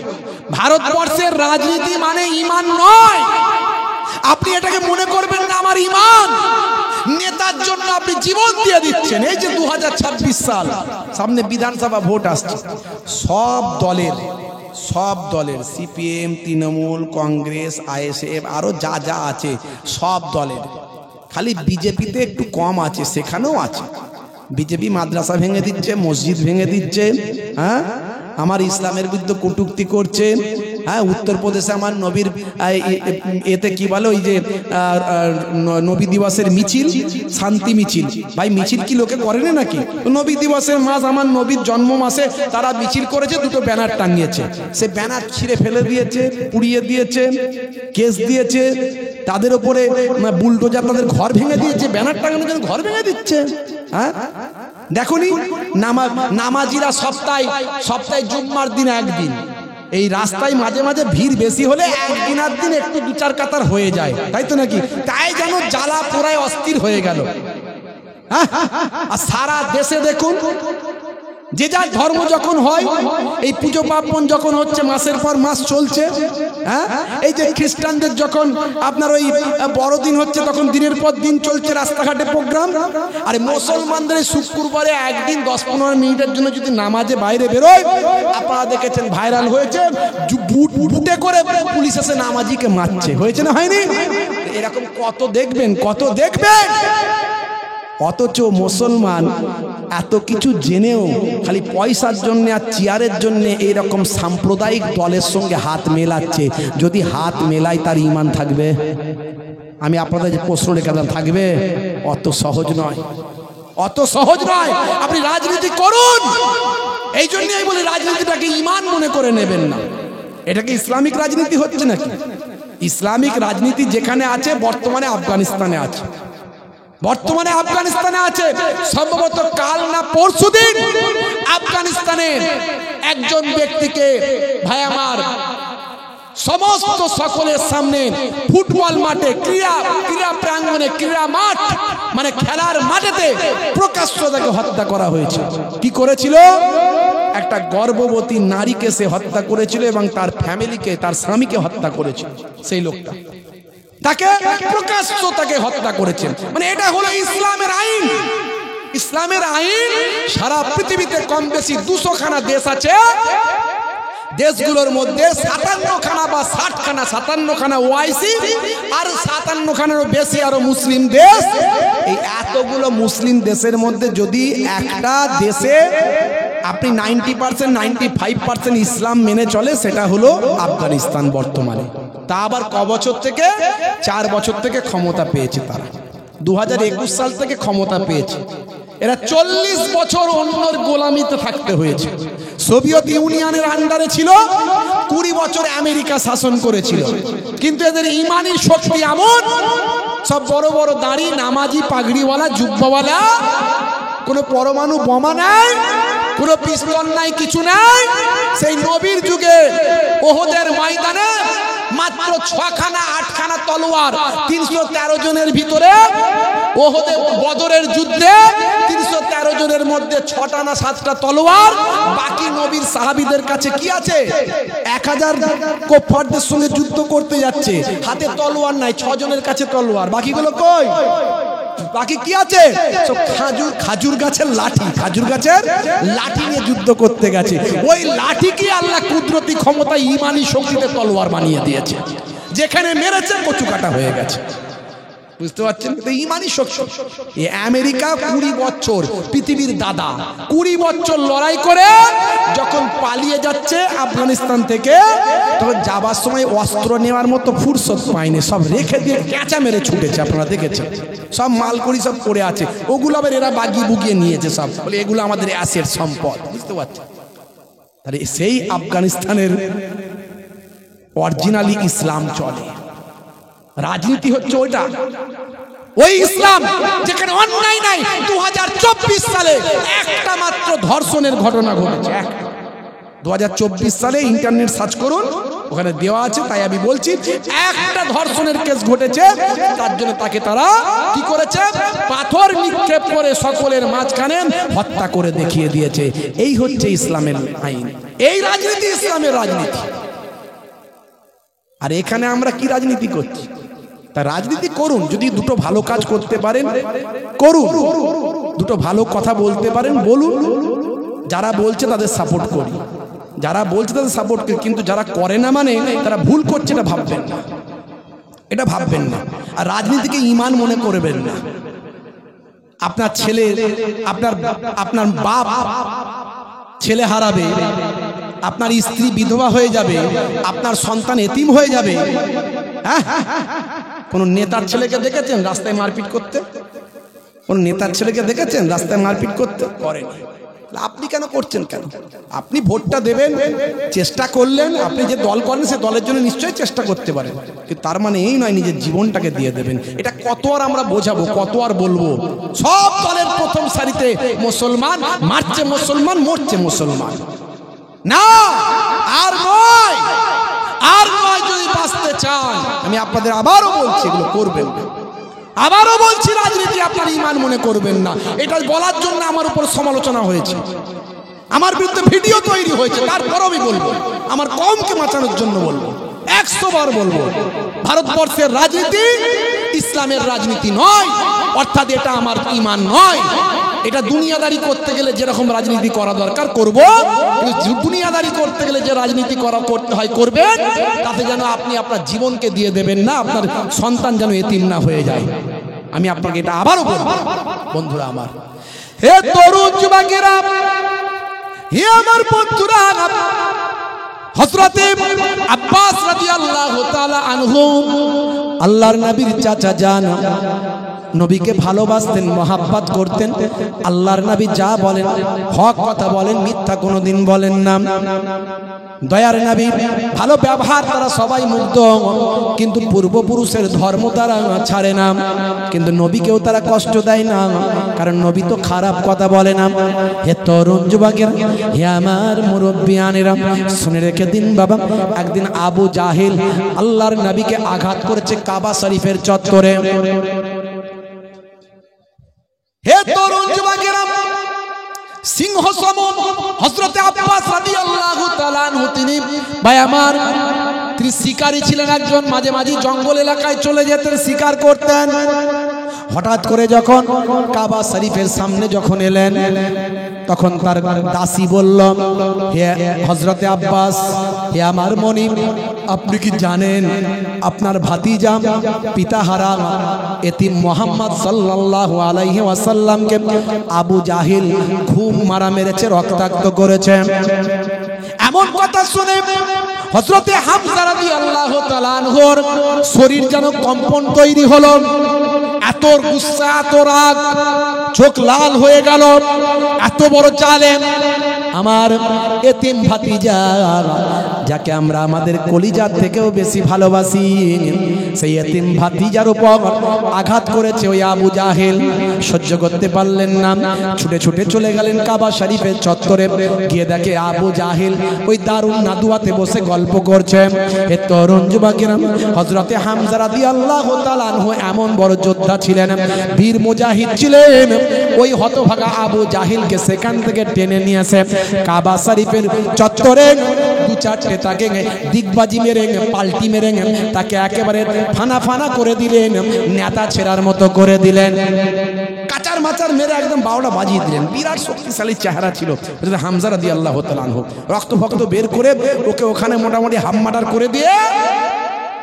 S1: ভারতবর্ষের রাজনীতি মানে ইমান নয়। আপনি এটাকে মনে করবেন না আমার ইমান। নেতার জন্য আপনি জীবন দিয়ে দিচ্ছেন। এই যে 2026 সাল সামনে, বিধানসভা ভোট আসছে, সব দলের সিপিএম, তৃণমূল, কংগ্রেস, আইএসএফ, আরো যা যা আছে সব দলের, খালি বিজেপিতে একটু কম আছে, সেখানেও আছে। বিজেপি মাদ্রাসা ভেঙে দিচ্ছে, মসজিদ ভেঙে দিচ্ছে, হ্যাঁ, আমার ইসলামের বিরুদ্ধে কটূক্তি করছে। হ্যাঁ, উত্তরপ্রদেশে আমার নবীর এতে কি বলে, ওই যে নবী দিবসের মিছিল, শান্তি মিছিল, ভাই মিছিল কি লোকে করে না নাকি? নবী দিবসের মাস, আমার নবীর জন্ম মাসে তারা মিছিল করেছে, দুটো ব্যানার টাঙিয়েছে, সে ব্যানার ছিঁড়ে ফেলে দিয়েছে, পুড়িয়ে দিয়েছে, কেস দিয়েছে, তাদের উপরে বুলডোজার তাদের ঘর ভেঙে দিয়েছে, ব্যানার টাঙানোর জন্য ঘর ভেঙে দিচ্ছে। হ্যাঁ, দেখুনি নামাজিরা সপ্তাহে জুম্মার দিন একদিন, এই রাস্তায় মাঝে মাঝে ভিড় বেশি হলে একদিন আর দিন একটু দু চার কাতার হয়ে যায়, তাই তো নাকি? তাই যেন জ্বালা পোড়ায় অস্থির হয়ে গেল। হ্যাঁ, আর সারা দেশে দেখুন, যে যার ধর্ম যখন হয়, এই পুজো পার্বণ যখন হচ্ছে, মাসের পর মাস চলছে, হ্যাঁ, এই যে খ্রিস্টানদের যখন আপনার ওই বড়দিন হচ্ছে, তখন দিনের পর দিন চলছে রাস্তাঘাটে প্রোগ্রাম। আর মুসলমানদের শুক্রবারে একদিন 10-15 মিনিটের জন্য যদি নামাজে বাইরে বেরোয়, আপনারা দেখেছেন ভাইরাল হয়েছে, বুটে করে পুলিশ এসে নামাজিকে মারছে, হয়েছে না হয়নি? এরকম কত দেখবেন, কত দেখবেন। অথচ মুসলমান এত কিছু জেনেও খালি পয়সার জন্য আর চেয়ারের জন্য এইরকম সাম্প্রদায়িক দলের সঙ্গে হাত মেলাচ্ছে। যদি হাত মেলায় তার ঈমান থাকবে? আমি আপনাদের যে প্রশ্ন রেখে দিলাম, থাকবে? অত সহজ নয়, অত সহজ নয়। আপনি রাজনীতি করুন, এই জন্যই বলি রাজনীতিটাকে ঈমান মনে করে নেবেন না। এটাকে ইসলামিক রাজনীতি হচ্ছে নাকি? ইসলামিক রাজনীতি যেখানে আছে, বর্তমানে আফগানিস্তানে আছে, বর্তমানে আফগানিস্তানে আছে। সম্ভবত কাল না পরশুদিন আফগানিস্তানে একজন ব্যক্তিকে, ভাই আমার, সমস্ত সকলের সামনে ফুটবল মাঠে ক্রীড়া প্রাঙ্গণে ক্রীড়া মাঠ মানে খেলার মাঠেতে প্রকাশ্য তাকে হত্যা করা হয়েছে। কি করেছিল? একটা গর্ভবতী নারীকে সে হত্যা করেছিল এবং তার ফ্যামিলিকে, তার স্বামীকে হত্যা করেছিল। সেই লোকটা তাকে প্রকাশ্য তাকে হত্যা করেছেন। মানে এটা হলো ইসলামের আইন। ইসলামের আইন সারা পৃথিবীতে কম বেশি 200খানা দেশ আছে। দেশগুলোর মধ্যে 57খানা বা 60খানা, 57খানা ওআইসি আর 57খানারও বেশি আরো মুসলিম দেশ। এই এতগুলো মুসলিম দেশের মধ্যে যদি একটা দেশে আপনি 90% 95% ইসলাম মেনে চলে, সেটা হলো আফগানিস্তান বর্তমানে। তা আবার ক বছর থেকে? 4 বছর থেকে ক্ষমতা পেয়েছে তারা। 2021 সাল থেকে ক্ষমতা পেয়েছে। এরা 40 বছর অন্যর গোলামিতে থাকতে হয়েছে। সোভিয়েত ইউনিয়নের আন্ডারে ছিল, 20 বছর আমেরিকা শাসন করেছিল। কিন্তু এদের ইমানি শক্তি এমন, সব বড় বড় দাড়ি, নামাজি, পাগড়িওয়ালা, জুব্বাওয়ালা, কোনো পরমাণু বোমা নাই, কোনো পিস্তল নাই, কিছু নাই। সেই নবীর যুগে ওহদের ময়দানে মাত্র 6খানা 8খানা তলোয়ার, 313 জনের ভিতরে ওহদে বদরের যুদ্ধে 313 জনের মধ্যে 6টা না 7টা তলোয়ার। বাকি নবীর সাহাবীদের কাছে কি আছে? 1000 কুফারদের সঙ্গে যুদ্ধ করতে যাচ্ছে, হাতে তলোয়ার নাই, 6 জনের কাছে তলোয়ার। বাকিগুলো কই? বাকি কি আছে? সব খাজুর গাছের লাঠি, খাজুর গাছের লাঠি নিয়ে যুদ্ধ করতে গেছে। ওই লাঠি কি আল্লাহ কুদরতি ক্ষমতায় ইমানি শক্তিতে তলোয়ার বানিয়ে দিয়েছে। যেখানে মেরেছে কচু কাটা হয়ে গেছে। বুঝতে পারছেন? ইমানি শক্তি। এই আমেরিকা 20 বছর পৃথিবীর দাদা, 20 বছর লড়াই করে যখন পালিয়ে যাচ্ছে আফগানিস্তান থেকে, তখন যাবার সময় অস্ত্র নেওয়ার মতো ফুরসত পায়নি, সব রেখে দিয়ে ক্যাঁচা মেরে ছুটেছে। আপনারা দেখেছেন, সব মালকড়ি সব পড়ে আছে, ওগুলো আবার এরা বাগিয়ে বুগিয়ে নিয়েছে সব, বলে এগুলো আমাদের অ্যাসেট সম্পদ। বুঝতে পারছেন? তাহলে সেই আফগানিস্তানের অরিজিনালি ইসলাম চলে। রাজনীতি হচ্ছে ওইটা, ওই ইসলাম যেখানে অন্যায় নাই। 2024 সালে একটা মাত্র ধর্ষণের ঘটনা ঘটেছে। 2024 সালে ইন্টারনেট সার্চ করুন, ওখানে দেওয়া আছে। তাই আমি বলছি, একটা ধর্ষণের কেস ঘটেছে, তার জন্য তাকে তারা কি করেছে? পাথর নিক্ষেপ করে সকলের মাঝখানে হত্যা করে দেখিয়ে দিয়েছে। এই হচ্ছে ইসলামের আইন, এই রাজনীতি ইসলামের রাজনীতি। আর এখানে আমরা কি রাজনীতি করছি? তা রাজনীতি করুন, যদি দুটো ভালো কাজ করতে পারেন করুন, দুটো ভালো কথা বলতে পারেন বলুন। যারা বলছে তাদের সাপোর্ট করি, যারা বলছে তাদের সাপোর্ট করি, কিন্তু যারা করে না মানে তারা ভুল করছে, এটা ভাববেন না, এটা ভাববেন না। আর রাজনীতিকে ঈমান মনে করবেন না। আপনার ছেলে, আপনার বাপ ছেলে হারাবে, আপনার স্ত্রী বিধবা হয়ে যাবে, আপনার সন্তান এতিম হয়ে যাবে। হ্যাঁ, কোন নেতার ছেলেকে দেখেছেন রাস্তায় মারপিট করতে? কোন নেতার ছেলেকে দেখেছেন রাস্তায় মারপিট করতে? করেনি। আপনি কেন করছেন? কেন? আপনি ভোটটা দেবেন, চেষ্টা করলেন, আপনি যে দল করেন সে দলের জন্য নিশ্চয়ই চেষ্টা করতে পারেন, কিন্তু তার মানে এই নয় নিজের জীবনটাকে দিয়ে দেবেন। এটা কত আর আমরা বোঝাবো, কত আর বলবো? সব দলের প্রথম সারিতে মুসলমান, মারছে মুসলমান, মরছে মুসলমান। না, আর নয়, আর নয়। যদি বাঁচতে চান, আমি আপনাদের আবারও বলছি, এগুলো করবেন না। আবারও বলছি, রাজনীতি আপনার ঈমান মনে করবেন না। এটা বলার জন্য আমার উপর সমালোচনা হয়েছে, আমার বিরুদ্ধে ভিডিও তৈরি হয়েছে, তারপরও আমি বলবো, আমার কমকে বাঁচানোর জন্য বলবো, 100 বার বলবো, ভারতবর্ষের রাজনীতি ইসলামের রাজনীতি নয়। অর্থাৎ এটা আমার ঈমান নয়। এটা দুনিয়াদারি করতে গেলে যেরকম রাজনীতি করা দরকার করব, কিন্তু দুনিয়াদারি করতে গেলে যে রাজনীতি করতে হয় করবেন, তাতে যেন আপনি আপনার জীবনকে দিয়ে দেবেন না, আপনার সন্তান যেন এতিম না হয়ে যায়। আমি আপনাকে এটা আবারও বলবো। বন্ধুরা আমার, হে তরুণ যুবকেরা, হে আমার বন্ধুরা, হযরতে আব্বাস রাদিয়াল্লাহু তাআলা আনহু, আল্লাহর নবীর চাচা জান, নবীকে ভালোবাসতেন, মহাব্বত করতেন। আল্লাহর নবী যা বলেন হক কথা বলেন, মিথ্যা কোনোদিন বলেন না। দয়ার নবী ভালো ব্যবহার, তারা সবাই মুগ্ধ, কিন্তু পূর্বপুরুষের ধর্ম তারা ছাড়ে না, কিন্তু নবীকেও তারা কষ্ট দেয় না, কারণ নবী তো খারাপ কথা বলে না। হে তরুণ যুবকেরা, হে আমার মুরব্বিয়ানেরা, শুনে রেখে দিন বাবা, একদিন আবু জাহেল আল্লাহর নবীকে আঘাত করেছে কাবা শরীফের চত্বরে। হে তরুণ যুবকেরা, সিংহ সমান হযরতে আব্বাস রাদিয়াল্লাহু তাআলা আনহু, তিনি ভাই আমার, তিনি শিকারী ছিলেন একজন, মাঝে মাঝে জঙ্গল এলাকায় চলে যেতেন, শিকার করতেন। হঠাৎ করে যখন কাবা শরীফের সামনে যখন এলেন, তখন তার দাসী বলল, হে হযরতে আব্বাস, হে আমার মনিব, আপনি কি জানেন আপনার ভাতিজা পিতাহারা এতিম মুহাম্মদ সাল্লাল্লাহু আলাইহি ওয়াসাল্লামকে আবু জাহিল খুব মারা মেরেছে, রক্তাক্ত করেছে। এমন কথা শুনে হযরতে হামজা রাদিয়াল্লাহু তাআলা আনহুর শরীর যেন কম্পন তৈরি হলো, এত গুসা, এত রাগ, চোখ লাল হয়ে গেল। এত বড় জালেম আমার এতিম ভাতিজা, যাকে আমরা আমাদের কলিজার থেকেও বেশি ভালোবাসি, সেই এতিম ভাতিজার উপর আঘাত করেছে ওই আবু জাহেল। সহ্য করতে পারলেন না, ছুটে ছুটে চলে গেলেন কাবা শরীফের চত্বরে। গিয়ে দেখে আবু জাহেল ওই দারুন নাদুয়াতে বসে গল্প করছে। হে তরুণ যুবকেরা, হযরতে হামজা রাদিয়াল্লাহু তাআলা আনহু এমন বড় যোদ্ধা ছিলেন, বীর মুজাহিদ ছিলেন। ওই হতভাগা আবু জাহেলকে সেখান থেকে টেনে নিয়ে আসে কাবা শরীফের চত্বরে, দু চারটে তাকে দিগবাজি মেরে, পাল্টি মেরে তাকে একেবারে ফানা ফানা করে দিলেন, নেতা ছেড়ার মতো করে দিলেন, কাচার মাচার মেরে একদম 12টা বাজিয়ে দিলেন। বিরাট শক্তিশালী চেহারা ছিল হামজা রাদিয়াল্লাহু তাআলা আনহু। রক্ত ফক্ত বের করে ওকে ওখানে মোটামুটি হাফ মার্ডার করে দিয়ে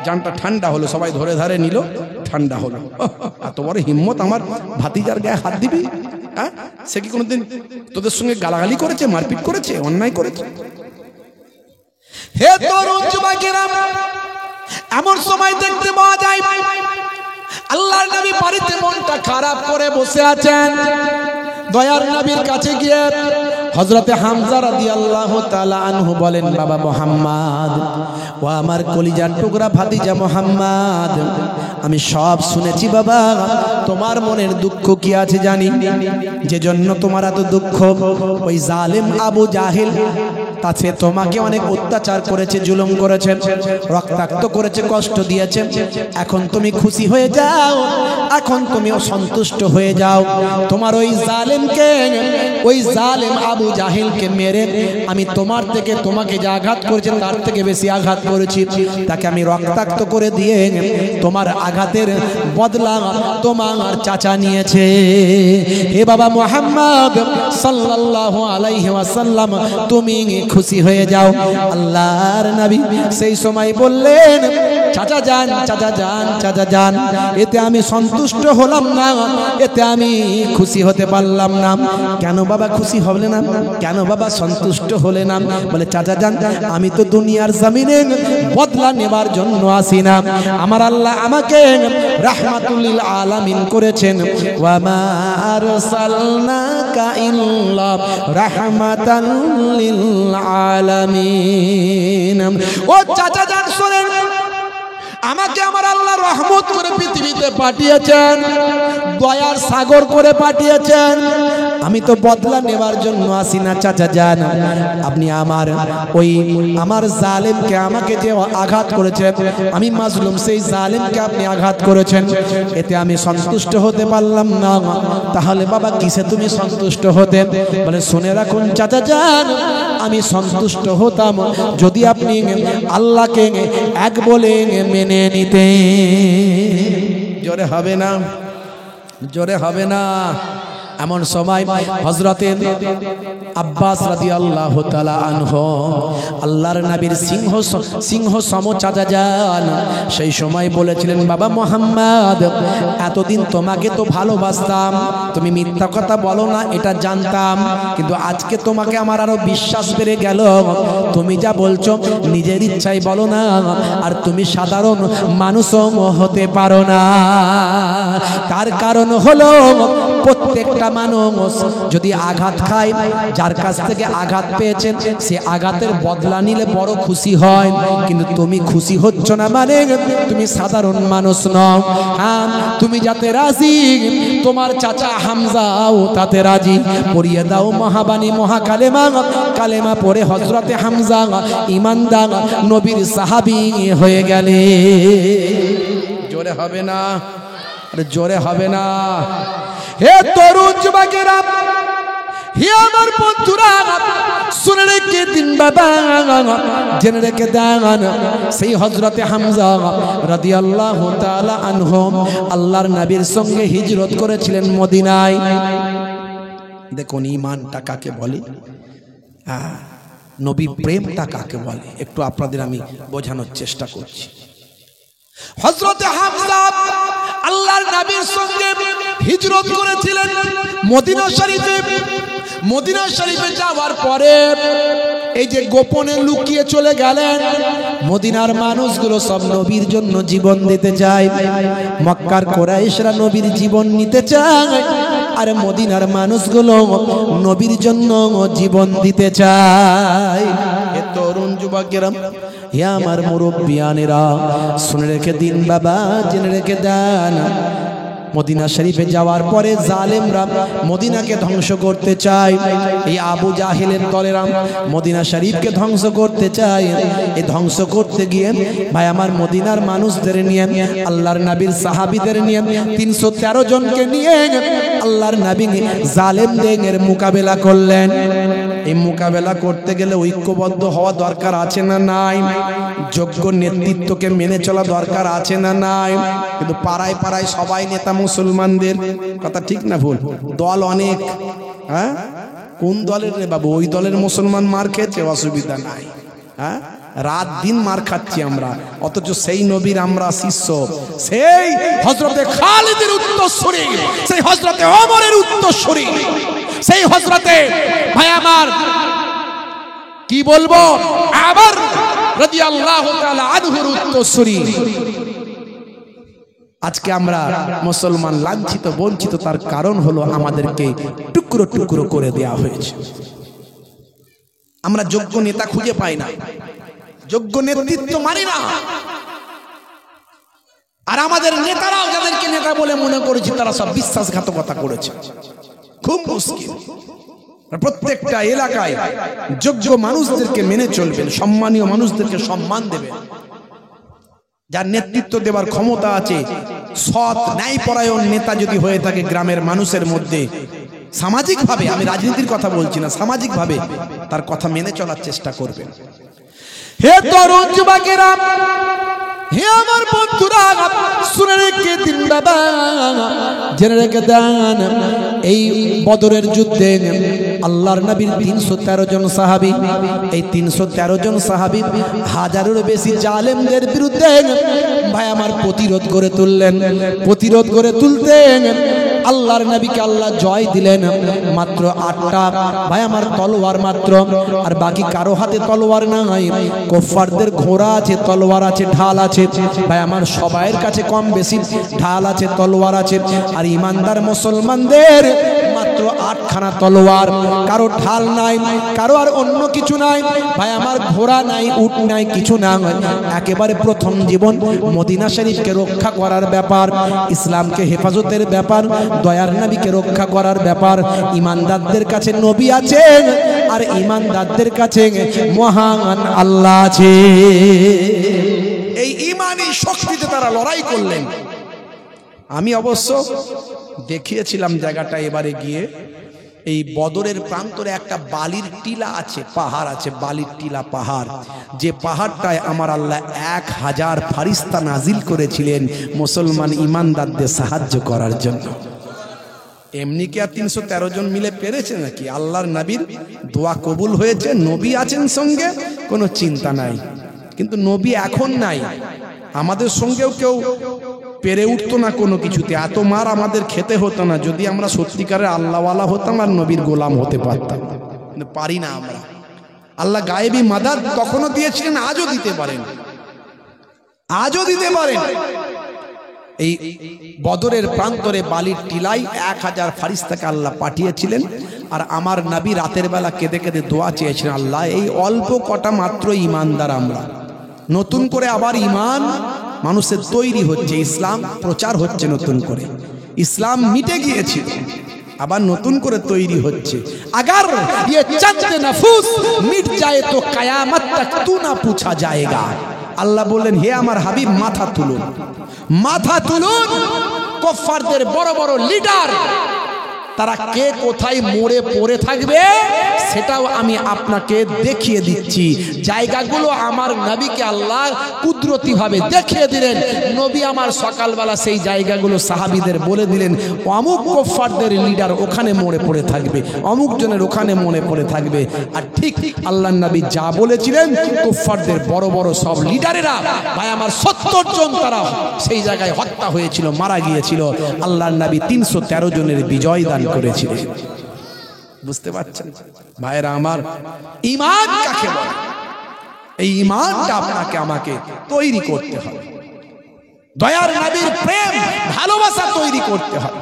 S1: জানটা ঠান্ডা হলো, সবাই ধরে ধরে নিল, ঠান্ডা হলো। এত বড় হিম্মত আমার ভাতিজার গায়ে হাত দিবি? হ্যাঁ, সে কি কোনোদিন তোদের সঙ্গে গালাগালি করেছে, মারপিট করেছে, অন্যায় করেছে? হে তরুণ যুবকেরা, এমন সময় দেখতে পাওয়া যায় আল্লাহর নবী বাড়িতে মনটা খারাপ করে বসে আছেন। দয়ার নবীর কাছে গিয়ে হযরতে হামজা রাদিয়াল্লাহু তাআলা আনহু বলেন, বাবা মুহাম্মদ, ও আমার কলিজার টুকরা ভাতিজা মুহাম্মদ, আমি সব শুনেছি বাবা, তোমার মনের দুঃখ কি আছে জানি, যে জন্য তোমার এত দুঃখ। ওই জালেম আবু জাহেল তাছে তোমাকে অনেক অত্যাচার করেছে, জুলুম করেছে, রক্তাক্ত করেছে, কষ্ট দিয়েছে। এখন তুমি খুশি হয়ে যাও, এখন তুমিও সন্তুষ্ট হয়ে যাও। তোমার ওই জালেমকে, ওই জালেম আবু জাহেলকে মেরে আমি তোমার থেকে, তোমাকে যে আঘাত করেছে তার থেকে বেশি আঘাত করেছি, তাকে আমি রক্তাক্ত করে দিয়ে তোমার আঘাতের বদলা তোমার চাচা নিয়েছে। হে বাবা মুহাম্মদ সাল্লাল্লাহু আলাইহি ওয়াসাল্লাম, তুমি খুশি হয়ে যাও। আল্লাহর নবী সেই সময় বললেন, চাচা যান, চাচা যান, চাচা যান, এতে আমি সন্তুষ্ট হলাম না, এতে আমি খুশি হতে পারলাম না। কেন বাবা খুশি হলে না? কেন বাবা সন্তুষ্ট হলে না? বলে, চাচা যান, আমি তো দুনিয়ার জমিনে বদলা নেবার জন্য আসি না। আমার আল্লাহ আমাকে রাহমাতুল লিল আলামিন করেছেন, ওয়া মা আরসালনাকা ইল্লা রাহমাতাল লিল আলামিন। ও চাচা যান শোনেন, আমাকে আমার আল্লাহ রহমত করে পৃথিবীতে পাঠিয়েছেন, দয়ার সাগর করে পাঠিয়েছেন। আমি তো বদলা নেবার জন্য আসি না চাচা যান। আপনি আমার জালেমকে, আমাকে যে আঘাত করেছেন, আমি মাজলুম, সেই জালেমকে আপনি আঘাত করেছেন, এতে আমি সন্তুষ্ট হতে পারলাম না। তাহলে বাবা কিসে তুমি সন্তুষ্ট হতে? বলে, শুনে রাখুন চাচা যান, আমি সন্তুষ্ট হতাম যদি আপনি আল্লাহকে এক বলে মেনে নিতে। জোরে হবে না, জোরে হবে না। এমন সময় হযরতে আব্বাস রাদিয়াল্লাহু তাআলা আনহু আল্লাহর নবীর সিংহ সম চাচা যান সেই সময় বলেছিলেন, বাবা মুহাম্মদ, এতদিন তোমাকে তো ভালোবাসতাম, তুমি মিথ্যা কথা বলো না এটা জানতাম, কিন্তু আজকে তোমাকে আমার আরো বিশ্বাস বেড়ে গেল। তুমি যা বলছো নিজের ইচ্ছায় বলো না, আর তুমি সাধারণ মানুষও হতে পারো না। তার কারণ হলো প্রত্যেকটা মানুষ যদি আঘাত খায়, যার কাছ থেকে আঘাত পেয়েছেন সে আঘাতের বদলা নিলে বড় খুশি হয়, কিন্তু তুমি খুশি হচ্ছ না মানে তুমি সাধারণ মানুষ নও। হ্যাঁ, তুমি যাতে রাজি, তোমার চাচা হামজাও তাতে রাজি। পড়িয়ে দাও মহাবাণী মহাকালেমা, কালেমা পড়ে হযরতে হামজা ঈমানদার নবীর সাহাবী হয়ে গেলে। জোরে হবে না, আরে জোরে হবে না। হে তরুণ যুবকেরা, হে আমার বন্ধুরা, শুনে রেখে দিন বাবা, জেনে রেখে দেন, সেই হযরতে হামজা রাদিয়াল্লাহু তাআলা আনহু আল্লাহর নবীর সঙ্গে হিজরত করেছিলেন মদিনায়। দেখুন ঈমানটা কাকে বলে, নবী প্রেমটা কাকে বলে, একটু আপনাদের আমি বোঝানোর চেষ্টা করছি। হযরতে হামজা আল্লাহর নবীর সঙ্গে হিজরত করেছিলেন মদিনা শরীফে। মদিনা শরীফে যাওয়ার পরে এই যে গোপনে লুকিয়ে চলে গেলেন, মদিনার মানুষগুলো সব নবীর জন্য জীবন দিতে চায়, মক্কার কুরাইশরা নবীর জীবন নিতে চায়, আর মদিনার মানুষগুলো নবীর জন্য জীবন দিতে চায়। এ তরুণ যুবকেরা, হে আমার মুরব্বিয়ানেরা, শুনে রেখে দিন বাবা, জেনে রেখে দেন, মদিনা শরীফে যাওয়ার পরে জালেমরা মদিনাকে ধ্বংস করতে চায়। এই আবু জাহেলের দলেরা মদিনা শরীফকে ধ্বংস করতে চায়। এই ধ্বংস করতে গিয়ে ভাই আমার মদিনার মানুষদের নিয়ে, আল্লাহর নবীর সাহাবীদের নিয়ে 313 জনকে নিয়ে আল্লাহর নবী জালেমদের মোকাবেলা করলেন। এই মোকাবেলা করতে গেলে ঐক্যবদ্ধ হওয়া দরকার আছে না নাই? যোগ্য নেতৃত্বকে মেনে চলা দরকার আছে না নাই? কিন্তু পাড়ায় পাড়ায় সবাই নেতা মুসলমানদের, কথা ঠিক না ভুল? দল অনেক, হ্যাঁ, কোন দলের রে বাবু? ওই দলের মুসলমান মার খেয়েছে, অসুবিধা নাই। হ্যাঁ, রাত দিন মার খাচ্ছি আমরা, অথচ সেই নবীর আমরা শিষ্য, সেই হযরতে খালিদের উত্তরসূরি, সেই হযরতে ওমরের উত্তরসূরি, সেই হযরতে ভাই আমার কি বলবো আবার রাদিয়াল্লাহু তাআলা আনহুর উত্তরসূরি। আজকে আমরা মুসলমান লাঞ্ছিত বঞ্চিত, তার কারণ হলো আমাদেরকে টুকরো টুকরো করে দেয়া হয়েছে। আমরা যোগ্য নেতা খুঁজে পাই না, যোগ্য নেতৃত্ব মানি না, আর আমাদের নেতারাও যাদেরকে নেতা বলে মনে করেছি তারা সব বিশ্বাসঘাতকতা করেছে। খুব মুশকিল। প্রত্যেকটা এলাকায় যোগ্য মানুষদেরকে মেনে চলবেন, সম্মানীয় মানুষদেরকে সম্মান দেবেন, যার নেতৃত্ব দেওয়ার ক্ষমতা আছে, সৎ ন্যায়পরায়ণ নেতা যদি হয়ে থাকে গ্রামের মানুষের মধ্যে, সামাজিকভাবে, আমি রাজনীতির কথা বলছি না, সামাজিকভাবে তার কথা মেনে চলার চেষ্টা করবেন। হে তরুণ যুবকেরা, হে আমার বন্ধুরা, শুনে রেখে দিন বাবা, জেনে রেখে দেন, এই বদরের যুদ্ধে আল্লাহর নবীর 313 জন সাহাবী, এই 313 জন সাহাবী হাজারেরও বেশি জালেমদের বিরুদ্ধে ভাই আমার প্রতিরোধ করে তুললেন। প্রতিরোধ করে তুলতেন আল্লাহর নবীকে আল্লাহ জয় দিলেন। মাত্র 8টা ভাই আমার তলোয়ার মাত্র, আর বাকি কারো হাতে তলোয়ার নাই। কুফফারদের ঘোড়া আছে, তলোয়ার আছে, ঢাল আছে, ভাই আমার সবাইয়ের কাছে কম বেশি ঢাল আছে, তলোয়ার আছে, আর ইমানদার মুসলমানদের মাত্র 8খানা তলোয়ার, কারো ঢাল নাই, কারো আর অন্য কিছু নাই, ভাই আমার ঘোড়া নাই, উট নাই, কিছু না। একেবারে প্রথম জীবন মদিনা শরীফকে রক্ষা করার ব্যাপার, ইসলামকে হেফাজতের ব্যাপার, দয়ার নবীকে রক্ষা করার ব্যাপার। ইমানদারদের কাছে নবী আছেন, আর ইমানদারদের কাছে মহান আল্লাহ আছে। এই ইমানি শক্তিতে তারা লড়াই করলেন। আমি অবশ্য দেখিয়েছিলাম জায়গাটা এবারে গিয়ে, এই বদরের প্রান্তরে একটা বালির টিলা আছে, পাহাড় আছে, বালির টিলা পাহাড়, যে পাহাড়টায় আমার আল্লাহ 1000 ফারিস্তা নাজিল করেছিলেন মুসলমান ইমানদারদের সাহায্য করার জন্য। এমনি কি আর 313 জন মিলে পেরেছে নাকি? আল্লাহর নবীর দোয়া কবুল হয়েছে, নবী আছেন সঙ্গে, কোনো চিন্তা নাই। কিন্তু নবী এখন নাই, আমাদের সঙ্গেও কেউ পেরে উঠতো না কোনো কিছুতে। এত মার আমাদের খেতে হতো না যদি আমরা সত্যিকারের আল্লাহওয়ালা হতাম আর নবীর গোলাম হতে পারতাম, কিন্তু পারি না আমরা। আল্লাহ গায়েবী মাদাদ তখনও দিয়েছিলেন, আজও দিতে পারেন, আজও দিতে পারেন। এই বদরের প্রান্তরে বালির টিলায় 1000 ফারিস্তাকে আল্লাহ পাঠিয়েছিলেন, আর আমার নবী রাতের বেলা কেঁদে কেঁদে দোয়া চেয়েছিলেন, আল্লাহ এই অল্প কটা মাত্র ইমানদার আমরা, নতুন করে আবার ইমান মানুষের তৈরি হচ্ছে, ইসলাম প্রচার হচ্ছে নতুন করে, ইসলাম মিটে গিয়েছিল আবার নতুন করে তৈরি হচ্ছে। আগার ये चंद नफूस मिट जाए तो कयामत तक तू ना पूछा जाएगा। আল্লাহ বললেন, হে আমার হাবিব মাথা তুলুন, মাথা তুলুন। কুফফারদের বড় বড় লিডার তারা কে কোথায় মরে পড়ে থাকবে সেটাও আমি আপনাকে দেখিয়ে দিচ্ছি। জায়গাগুলো আমার নবীকে আল্লাহ কুদরতি ভাবে দেখিয়ে দিলেন। নবী আমার সকালবেলা সেই জায়গাগুলো সাহাবীদের বলে দিলেন, অমুক কুফফারদের লিডার ওখানে মরে পড়ে থাকবে, অমুক জনের ওখানে মরে পড়ে থাকবে। আর ঠিক আল্লাহর নবী যা বলেছিলেন, কুফফারদের বড় বড় সব লিডারেরা ভাই আমার 70 জন তারা সেই জায়গায় হত্যা হয়েছিল, মারা গিয়েছিল। আল্লাহর নবী 313 জনের বিজয় দান করেছিলেন। বুঝতে পারছেন ভাইরা আমার, ঈমান কাকে বলে? এই ঈমানটা আপনাকে আমাকে তৈরি করতে হবে, দয়ার নবীর প্রেম ভালোবাসা তৈরি করতে হবে।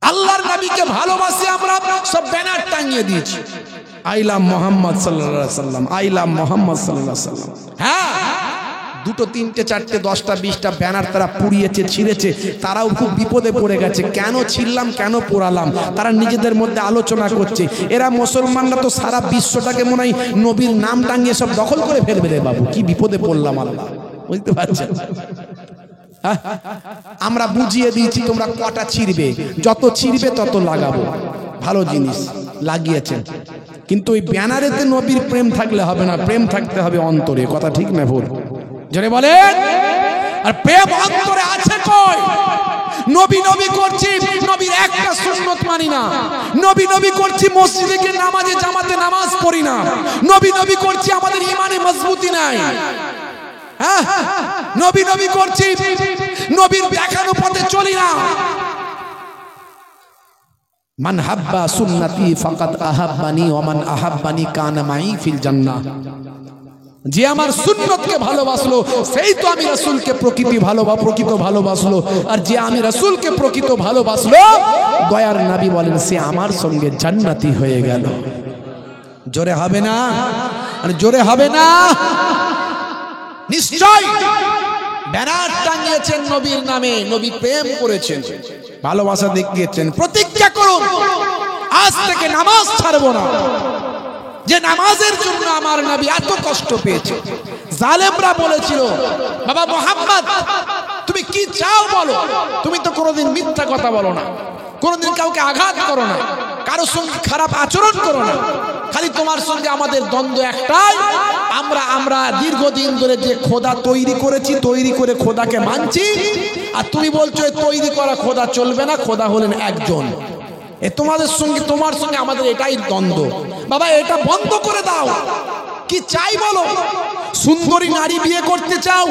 S1: আল্লাহর নবীকে ভালোবাসি আমরা, সব ব্যানার টাঙিয়ে দিয়েছি, আই লাভ মোহাম্মদ সাল্লাল্লাহু আলাইহি ওয়াসাল্লাম, আই লাভ মোহাম্মদ সাল্লাল্লাহু আলাইহি ওয়াসাল্লাম। হ্যাঁ, 2, 3, 4, 10টা 20টা ব্যানার তারা পুড়িয়েছে, ছিঁড়েছে, তারাও খুব বিপদে পড়ে গেছে। কেন ছিঁড়লাম, কেন পোড়ালাম, তারা নিজেদের মধ্যে আলোচনা করছে। এরা মুসলমানরা তো সারা বিশ্বটাকে মনে হয় নবীর নাম টাঙিয়ে সব দখল করে ফেলবে রে বাবু, কি বিপদে পড়লাম আল্লাহ। বুঝতে পারছেন? আমরা বুঝিয়ে দিয়েছি তোমরা কটা ছিঁড়বে, যত ছিঁড়বে তত লাগাবো। ভালো জিনিস লাগিয়েছেন, কিন্তু ওই ব্যানারেতে নবীর প্রেম থাকলে হবে না, প্রেম থাকতে হবে অন্তরে। কথা ঠিক না ভুল? জোরে বলেন। আর প্রেম অন্তরে আছে কই? নবী নবী করছি, নবীর একটা সুন্নত মানি না। নবী নবী করছি, মসজিদে গিয়ে নামাজে জামাতে নামাজ পড়ি না। নবী নবী করছি, আমাদের ঈমানে মজবুতি নাই। হ্যাঁ, নবী নবী করছি, নবীর দেখানো পথে চলি না। মান হাব্বা সুন্নতি ফাকাদ আহাব্বানি ওয়া মান আহাব্বানি কানা মাই ফিল জান্নাহ। যে আমার সুন্নতকে ভালোবাসলো সেই তো আমি রাসূলকে প্রকৃত ভালোবাসলো। আর যে আমি রাসূলকে প্রকৃত ভালোবাসলো, দয়ার নবী বলেন সে আমার সঙ্গে জান্নাতি হয়ে গেল। জোরে হবে না? আর জোরে হবে না? নিশ্চয় ব্যানার টাঙিয়েছেন নবীর নামে, নবী প্রেম করেছেন, ভালোবাসা দেখিয়েছেন। প্রতিজ্ঞা করুন, আজ থেকে নামাজ ছাড়বো না। যে নামাজের জন্য আমার নবী এত কষ্ট পেয়েছে। জালেমরা বলেছিল, বাবা মুহাম্মদ তুমি কি চাও বলো, তুমি তো কোনোদিন মিথ্যা কথা বলো না, কোনোদিন কাউকে আঘাত করো না, কারোর সঙ্গে খারাপ আচরণ করো না, খালি তোমার সঙ্গে আমাদের দ্বন্দ্ব একটাই, আমরা দীর্ঘদিন ধরে যে খোদা তৈরি করেছি, তৈরি করে খোদাকে মানছি, আর তুমি বলছো তৈরি করা খোদা চলবে না, খোদা হলেন একজন। তোমার সঙ্গে আমাদের এটাই দ্বন্দ্ব। বাবা এটা বন্ধ করে দাও। কি চাই বলো? সুন্দরী নারী বিয়ে করতে চাও,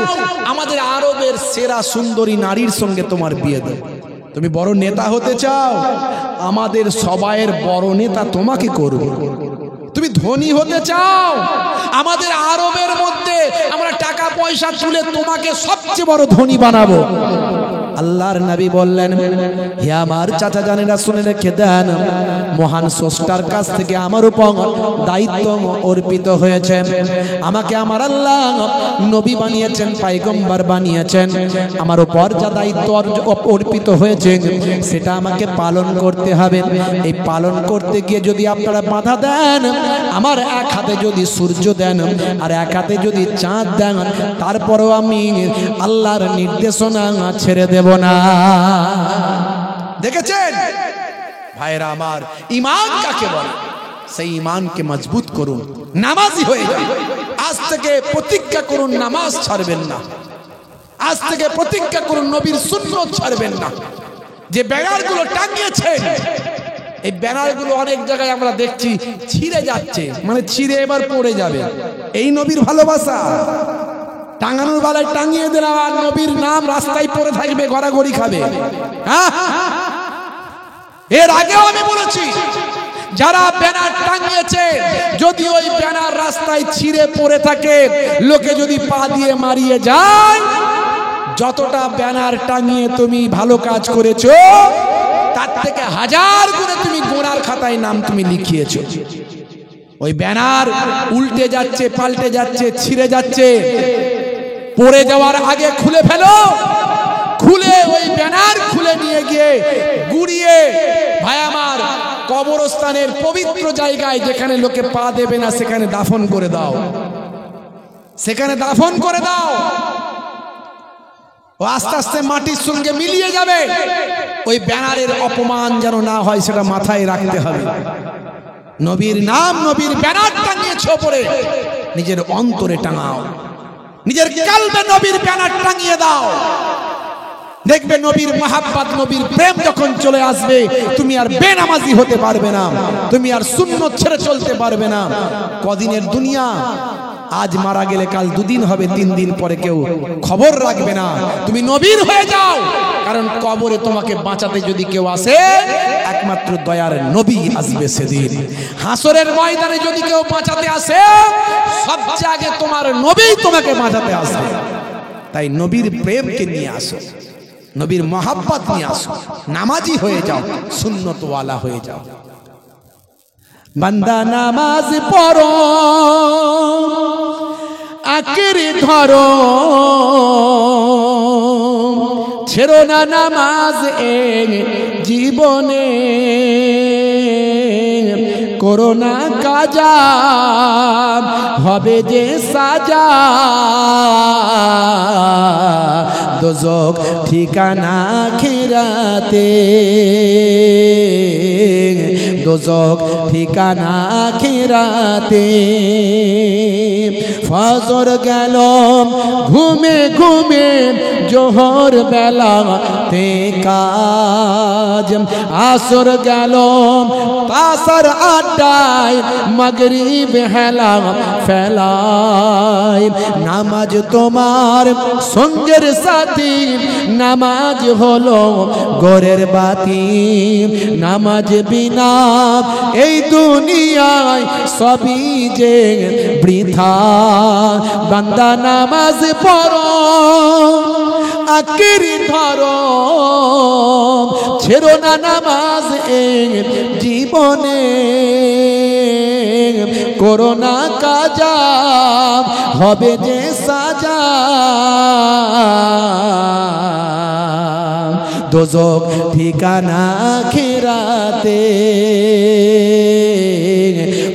S1: আমাদের আরবের সেরা সুন্দরী নারীর সঙ্গে তোমার বিয়ে দাও। তুমি বড় নেতা হতে চাও, আমাদের সবাইয়ের বড় নেতা তোমাকে করব। তুমি ধনী হতে চাও, আমাদের আরবের মধ্যে আমরা টাকা পয়সা তুলে তোমাকে সবচেয়ে বড় ধনী বানাবো। আল্লাহর নবী বললেন, হে আমার চাচা জানেরা শুনে রেখে দেন, মহান স্রষ্টার কাছ থেকে আমার উপর দায়িত্ব অর্পিত হয়েছে। আমাকে আমার আল্লাহ নবী বানিয়েছেন, পয়গম্বর বানিয়েছেন। আমার উপর যা দায়িত্ব অর্পিত হয়েছে সেটা আমাকে পালন করতে হবে। এই পালন করতে গিয়ে যদি আপনারা বাধা দেন, আমার এক হাতে যদি সূর্য দেন আর এক হাতে যদি চাঁদ দেন, তারপরেও আমি আল্লাহর নির্দেশনা ছেড়ে দেব না। দেখেছেন ভাইরা আমার, ঈমান কাকে বলে? সেই ঈমানকে মজবুত করুন, নামাজি হয়ে যান। আজ থেকে প্রতিজ্ঞা করুন নামাজ ছাড়বেন না। আজ থেকে প্রতিজ্ঞা করুন নবীর সুন্নাত ছাড়বেন না। যে ব্যানারগুলো টাঙিয়েছে, এই ব্যানারগুলো অনেক জায়গায় আমরা দেখছি ছিঁড়ে যাচ্ছে, মানে ছিঁড়ে এবার পড়ে যাবে। এই নবীর ভালোবাসা? টাঙানোর বেলায় টাঙিয়ে দিলাম আর নবীর নাম রাস্তায় পড়ে থাকবে, গড়াগড়ি খাবে। হ্যাঁ, এর আগেও আমি বলেছি, যারা ব্যানার টাঙিয়েছে, যদি ওই ব্যানার রাস্তায় ছিঁড়ে পড়ে থাকে, লোকে যদি পা দিয়ে মারিয়ে যায়, যতটা ব্যানার টাঙিয়ে তুমি ভালো কাজ করেছো, তার থেকে 1000 গুণে তুমি গোনার খাতায় নাম তুমি লিখিয়েছো। ওই ব্যানার উল্টে যাচ্ছে, পাল্টে যাচ্ছে, ছিঁড়ে যাচ্ছে, পড়ে যাওয়ার আগে খুলে ফেলো। খুলে ওই ব্যানার খুলে নিয়ে গিয়ে গুড়িয়ে, ভাই আমার, কবরস্থানের পবিত্র জায়গায় যেখানে লোকে পা দেবে না সেখানে দাফন করে দাও, সেখানে দাফন করে দাও। ও আস্তে আস্তে মাটির সঙ্গে মিলিয়ে যাবে। ওই ব্যানারের অপমান যেন না হয় সেটা মাথায় রাখতে হবে। নবীর নাম, নবীর ব্যানার টাঙিয়েছে ওপরে, নিজের অন্তরে টাঙাও, নিজের কলবে নবীর ব্যানার টাঙিয়ে দাও। দেখবে নবীর মাহাব্বত, নবীর প্রেম যখন চলে আসবে, তুমি আর বেনামাজি হতে পারবে না, তুমি আর সুন্নত ছেড়ে চলতে পারবে না। কদিনের দুনিয়া, আজ মারা গেলে কাল 2 দিন হবে, 3 দিন পরে কেউ খবর রাখবে না। তুমি নবীর হয়ে যাও, কারণ কবরে তোমাকে বাঁচাতে যদি কেউ আসে, একমাত্র দয়ার নবী আসবে সেদিন। হাসরের ময়দানে যদি কেউ বাঁচাতে আসে, সবচেয়ে আগে তোমার নবী তোমাকে বাঁচাতে আসবে। তাই নবীর প্রেমকে নিয়ে আসো, নবীর মহাব্বত নিয়ে আসো, নামাজি হয়ে যাও, সুন্নতওয়ালা হয়ে যাও। বান্দা নামাজ পড়ো, আঁকড়ে ধরো, ছেড়ো না নামাজ এই জীবনে, করো না কাজা, হবে যে সাজা, দোজখ ঠিকানা আখিরাতে, দোজখ ঠিকানা আখিরাতে। ফজর গেল ঘুমে ঘুমে, জোহর বেলাতে কাজ, আসর গেল তাসর আড্ডায়, মাগরিব হেলা ফেলায়। নামাজ তোমার সঙ্গের সাথী, নামাজ হলো ঘরের বাতি, নামাজ বিনা এই দুনিয়ায় সবই যে বৃথা। বান্দা নামাজ পড়ো, আঁকড়ে ধরো, ছেড়ো না নামাজ এই জীবনে, করো না কাজা, হবে যে সাজা, দোজখ ঠিকানা আখিরাতে,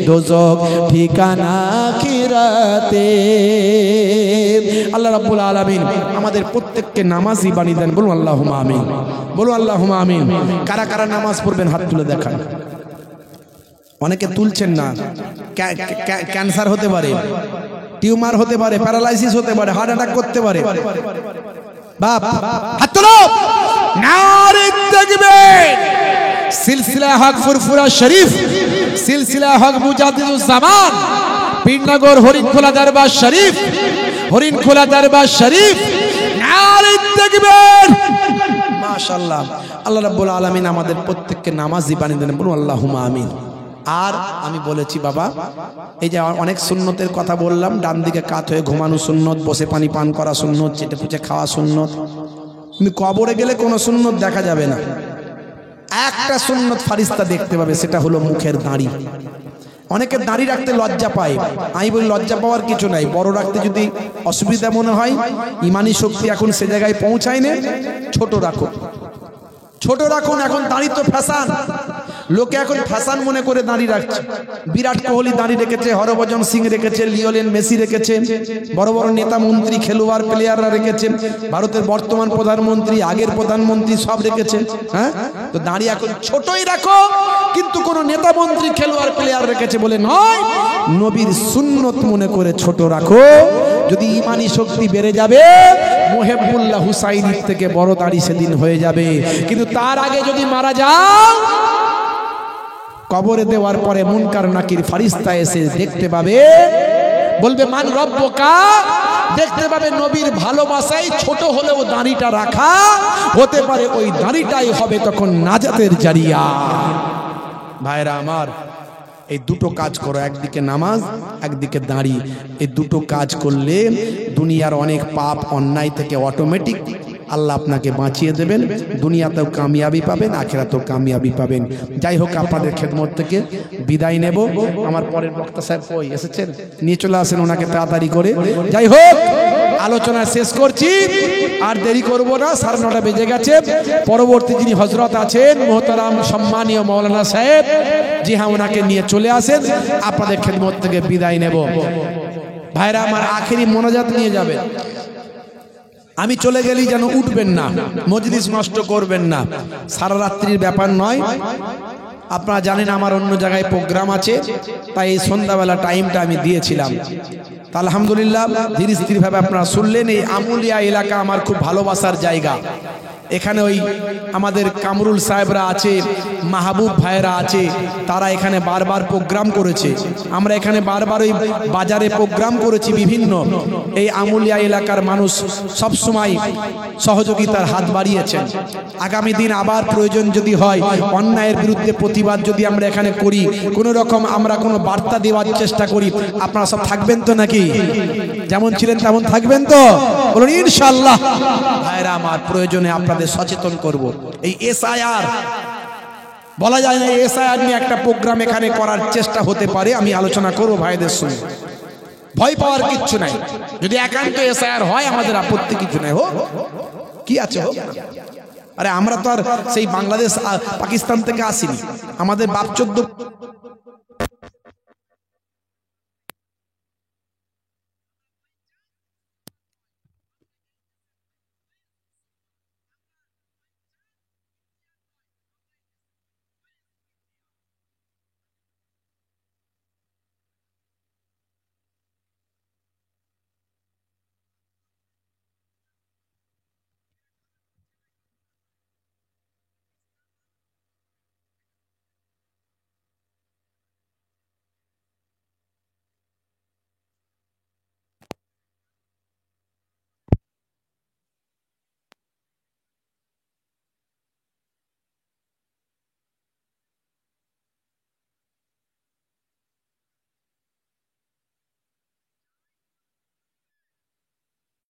S1: দোজখ ঠিকানা আখিরাতে। আল্লাহ রাব্বুল আলামিন আমাদের প্রত্যেককে নামাজি বানিয়ে দেন। বলুন আল্লাহুম্মা আমিন, বলুন আল্লাহুম্মা আমিন। কারা কারা নামাজ পড়বেন হাত তুলে দেখান। অনেকে তুলছেন না। ক্যান্সার হতে পারে, টিউমার হতে পারে, প্যারালাইসিস হতে পারে, হার্ট অ্যাটাক করতে পারে। বাপ হাত তোলো, নারে তাকবীর। সিলসিলা হক ফুরফুরা শরীফ, সিলসিলা হক মুজাদ্দিদুজ জামান, পীরনগর হরিণখোলা দরবার শরীফ, হরিণখোলা দরবার শরীফ, নারে তাকবীর। মাশাআল্লাহ। আল্লাহ রাব্বুল আলামিন আমাদের প্রত্যেককে নামাজি বানিয়ে দেন। বলুন আল্লাহুম্মা আমিন। আর আমি বলেছি বাবা, এই যে অনেক সুন্নতের কথা বললাম, ডান দিকে কাত হয়ে ঘুমানো সুন্নত, বসে পানি পান করা সুন্নত, চেটে পুচে খাওয়া সুন্নত। কিন্তু কবরে গেলে কোনো সুন্নত দেখা যাবে না। একটা সুন্নত ফারিস্তা দেখতে পাবে, সেটা হলো মুখের দাড়ি। অনেকে দাড়ি রাখতে লজ্জা পায়, আমি বলি লজ্জা পাওয়ার কিছু নাই। বড় রাখতে যদি অসুবিধা মনে হয়, ইমানি শক্তি এখন সে জায়গায় পৌঁছায় না, ছোট রাখো, ছোট রাখুন। এখন দাড়ি তো ফ্যাশন, লোকে এখন ফ্যাশন মনে করে দাঁড়িয়ে রাখছে। বিরাট কোহলি দাঁড়িয়ে রেখেছে, হরভজন সিং রেখেছে, লিওনেল মেসি রেখেছে, বড় বড় নেতা মন্ত্রী খেলোয়াড় প্লেয়াররা রেখেছে, ভারতের বর্তমান প্রধানমন্ত্রী আগের প্রধানমন্ত্রী সব রেখেছে। হ্যাঁ, তো দাঁড়িয়ে এখন ছোটই রাখো, কিন্তু কোন নেতা মন্ত্রী খেলোয়াড় প্লেয়ার রেখেছে বলে নয়, নবীর সুন্নত মনে করে ছোট রাখো। যদি ইমানি শক্তি বেড়ে যাবে, মুহিবুল্লাহ হুসাইনির থেকে বড় দাড়ি সেদিন হয়ে যাবে। কিন্তু তার আগে যদি মারা যাও, কবরে দেওয়ার পরে মুনকার নাকির ফারিস্তা এসে দেখতে পাবে, বলবে মান রব্বুকা, দেখতে পাবে নবীর ভালোবাসায় ছোট হলেও দাড়িটা রাখা হতে পারে, ওই দাড়িটাই হবে তখন নাজাতের জারিয়া। ভাইরা আমার, এই দুটো কাজ করো, একদিকে নামাজ, একদিকে দাঁড়ি। এই দুটো কাজ করলে দুনিয়ার অনেক পাপ অন্যায় থেকে অটোমেটিক আল্লাহ আপনাকে বাঁচিয়ে দেবেন। দুনিয়াতেও কামিয়াবি পাবেন, আখিরাতেও কামিয়াবি পাবেন। যাই হোক, আপনাদের খেদমত থেকে বিদায় নেব। আমার পরের বক্তা সাহেব কই এসেছেন? নিয়ে চলে আসেন ওনাকে তাড়াতাড়ি করে। যাই হোক, আলোচনা শেষ করছি, আর দেরি করব না, 9:30 বেজে গেছে। পরবর্তী যিনি হজরত আছেন মোহতারাম সম্মানীয় মৌলানা সাহেব, জি হ্যাঁ, ওনাকে নিয়ে চলে আসেন, আপনাদের খেদমত থেকে বিদায় নেব। ভাইরা আমার, আখেরি মোনাজাত নিয়ে যাবেন। আমি চলে গেলেই যেন উঠবেন না, মজলিস নষ্ট করবেন না। সারা রাত্রির ব্যাপার নয়, আপনারা জানেন আমার অন্য জায়গায় প্রোগ্রাম আছে, তাই এই সন্ধ্যাবেলা টাইমটা আমি দিয়েছিলাম। তা আলহামদুলিল্লাহ ধীরে স্থির ভাবে আপনারা শুনলেন। এই আমুলিয়া এলাকা আমার খুব ভালোবাসার জায়গা। এখানে ওই আমাদের কামরুল সাহেবরা আছে, মাহবুব ভাইরা আছে, তারা এখানে বারবার প্রোগ্রাম করেছে। আমরা এখানে বারবার ওই বাজারে প্রোগ্রাম করেছি বিভিন্ন। এই আমুলিয়া এলাকার মানুষ সবসময় সহযোগিতার হাত বাড়িয়েছেন। আগামী দিন আবার প্রয়োজন যদি হয়, অন্যায়ের বিরুদ্ধে প্রতিবাদ যদি আমরা এখানে করি, কোনো রকম আমরা কোনো বার্তা দেওয়ার চেষ্টা করি, আপনারা সব থাকবেন তো নাকি? যেমন ছিলেন তেমন থাকবেন তো? বলুন ইনশাআল্লাহ। ভাইরা আমার, প্রয়োজনে আপনাদের সচেতন করব। এই এসআইআর বলা যায় না, এসআইআর নিয়ে একটা প্রোগ্রাম এখানে করার চেষ্টা হতে পারে, আমি আলোচনা করব ভাইদের সঙ্গে। ভয় পাওয়ার কিচ্ছু নাই, যদি একান্ত এসআইআর হয় আমাদের আপত্তি কিছু নাই, হোক কি আছে হোক। আরে আমরা তো আর সেই বাংলাদেশ পাকিস্তান থেকে আসিনি, আমাদের বাপ 14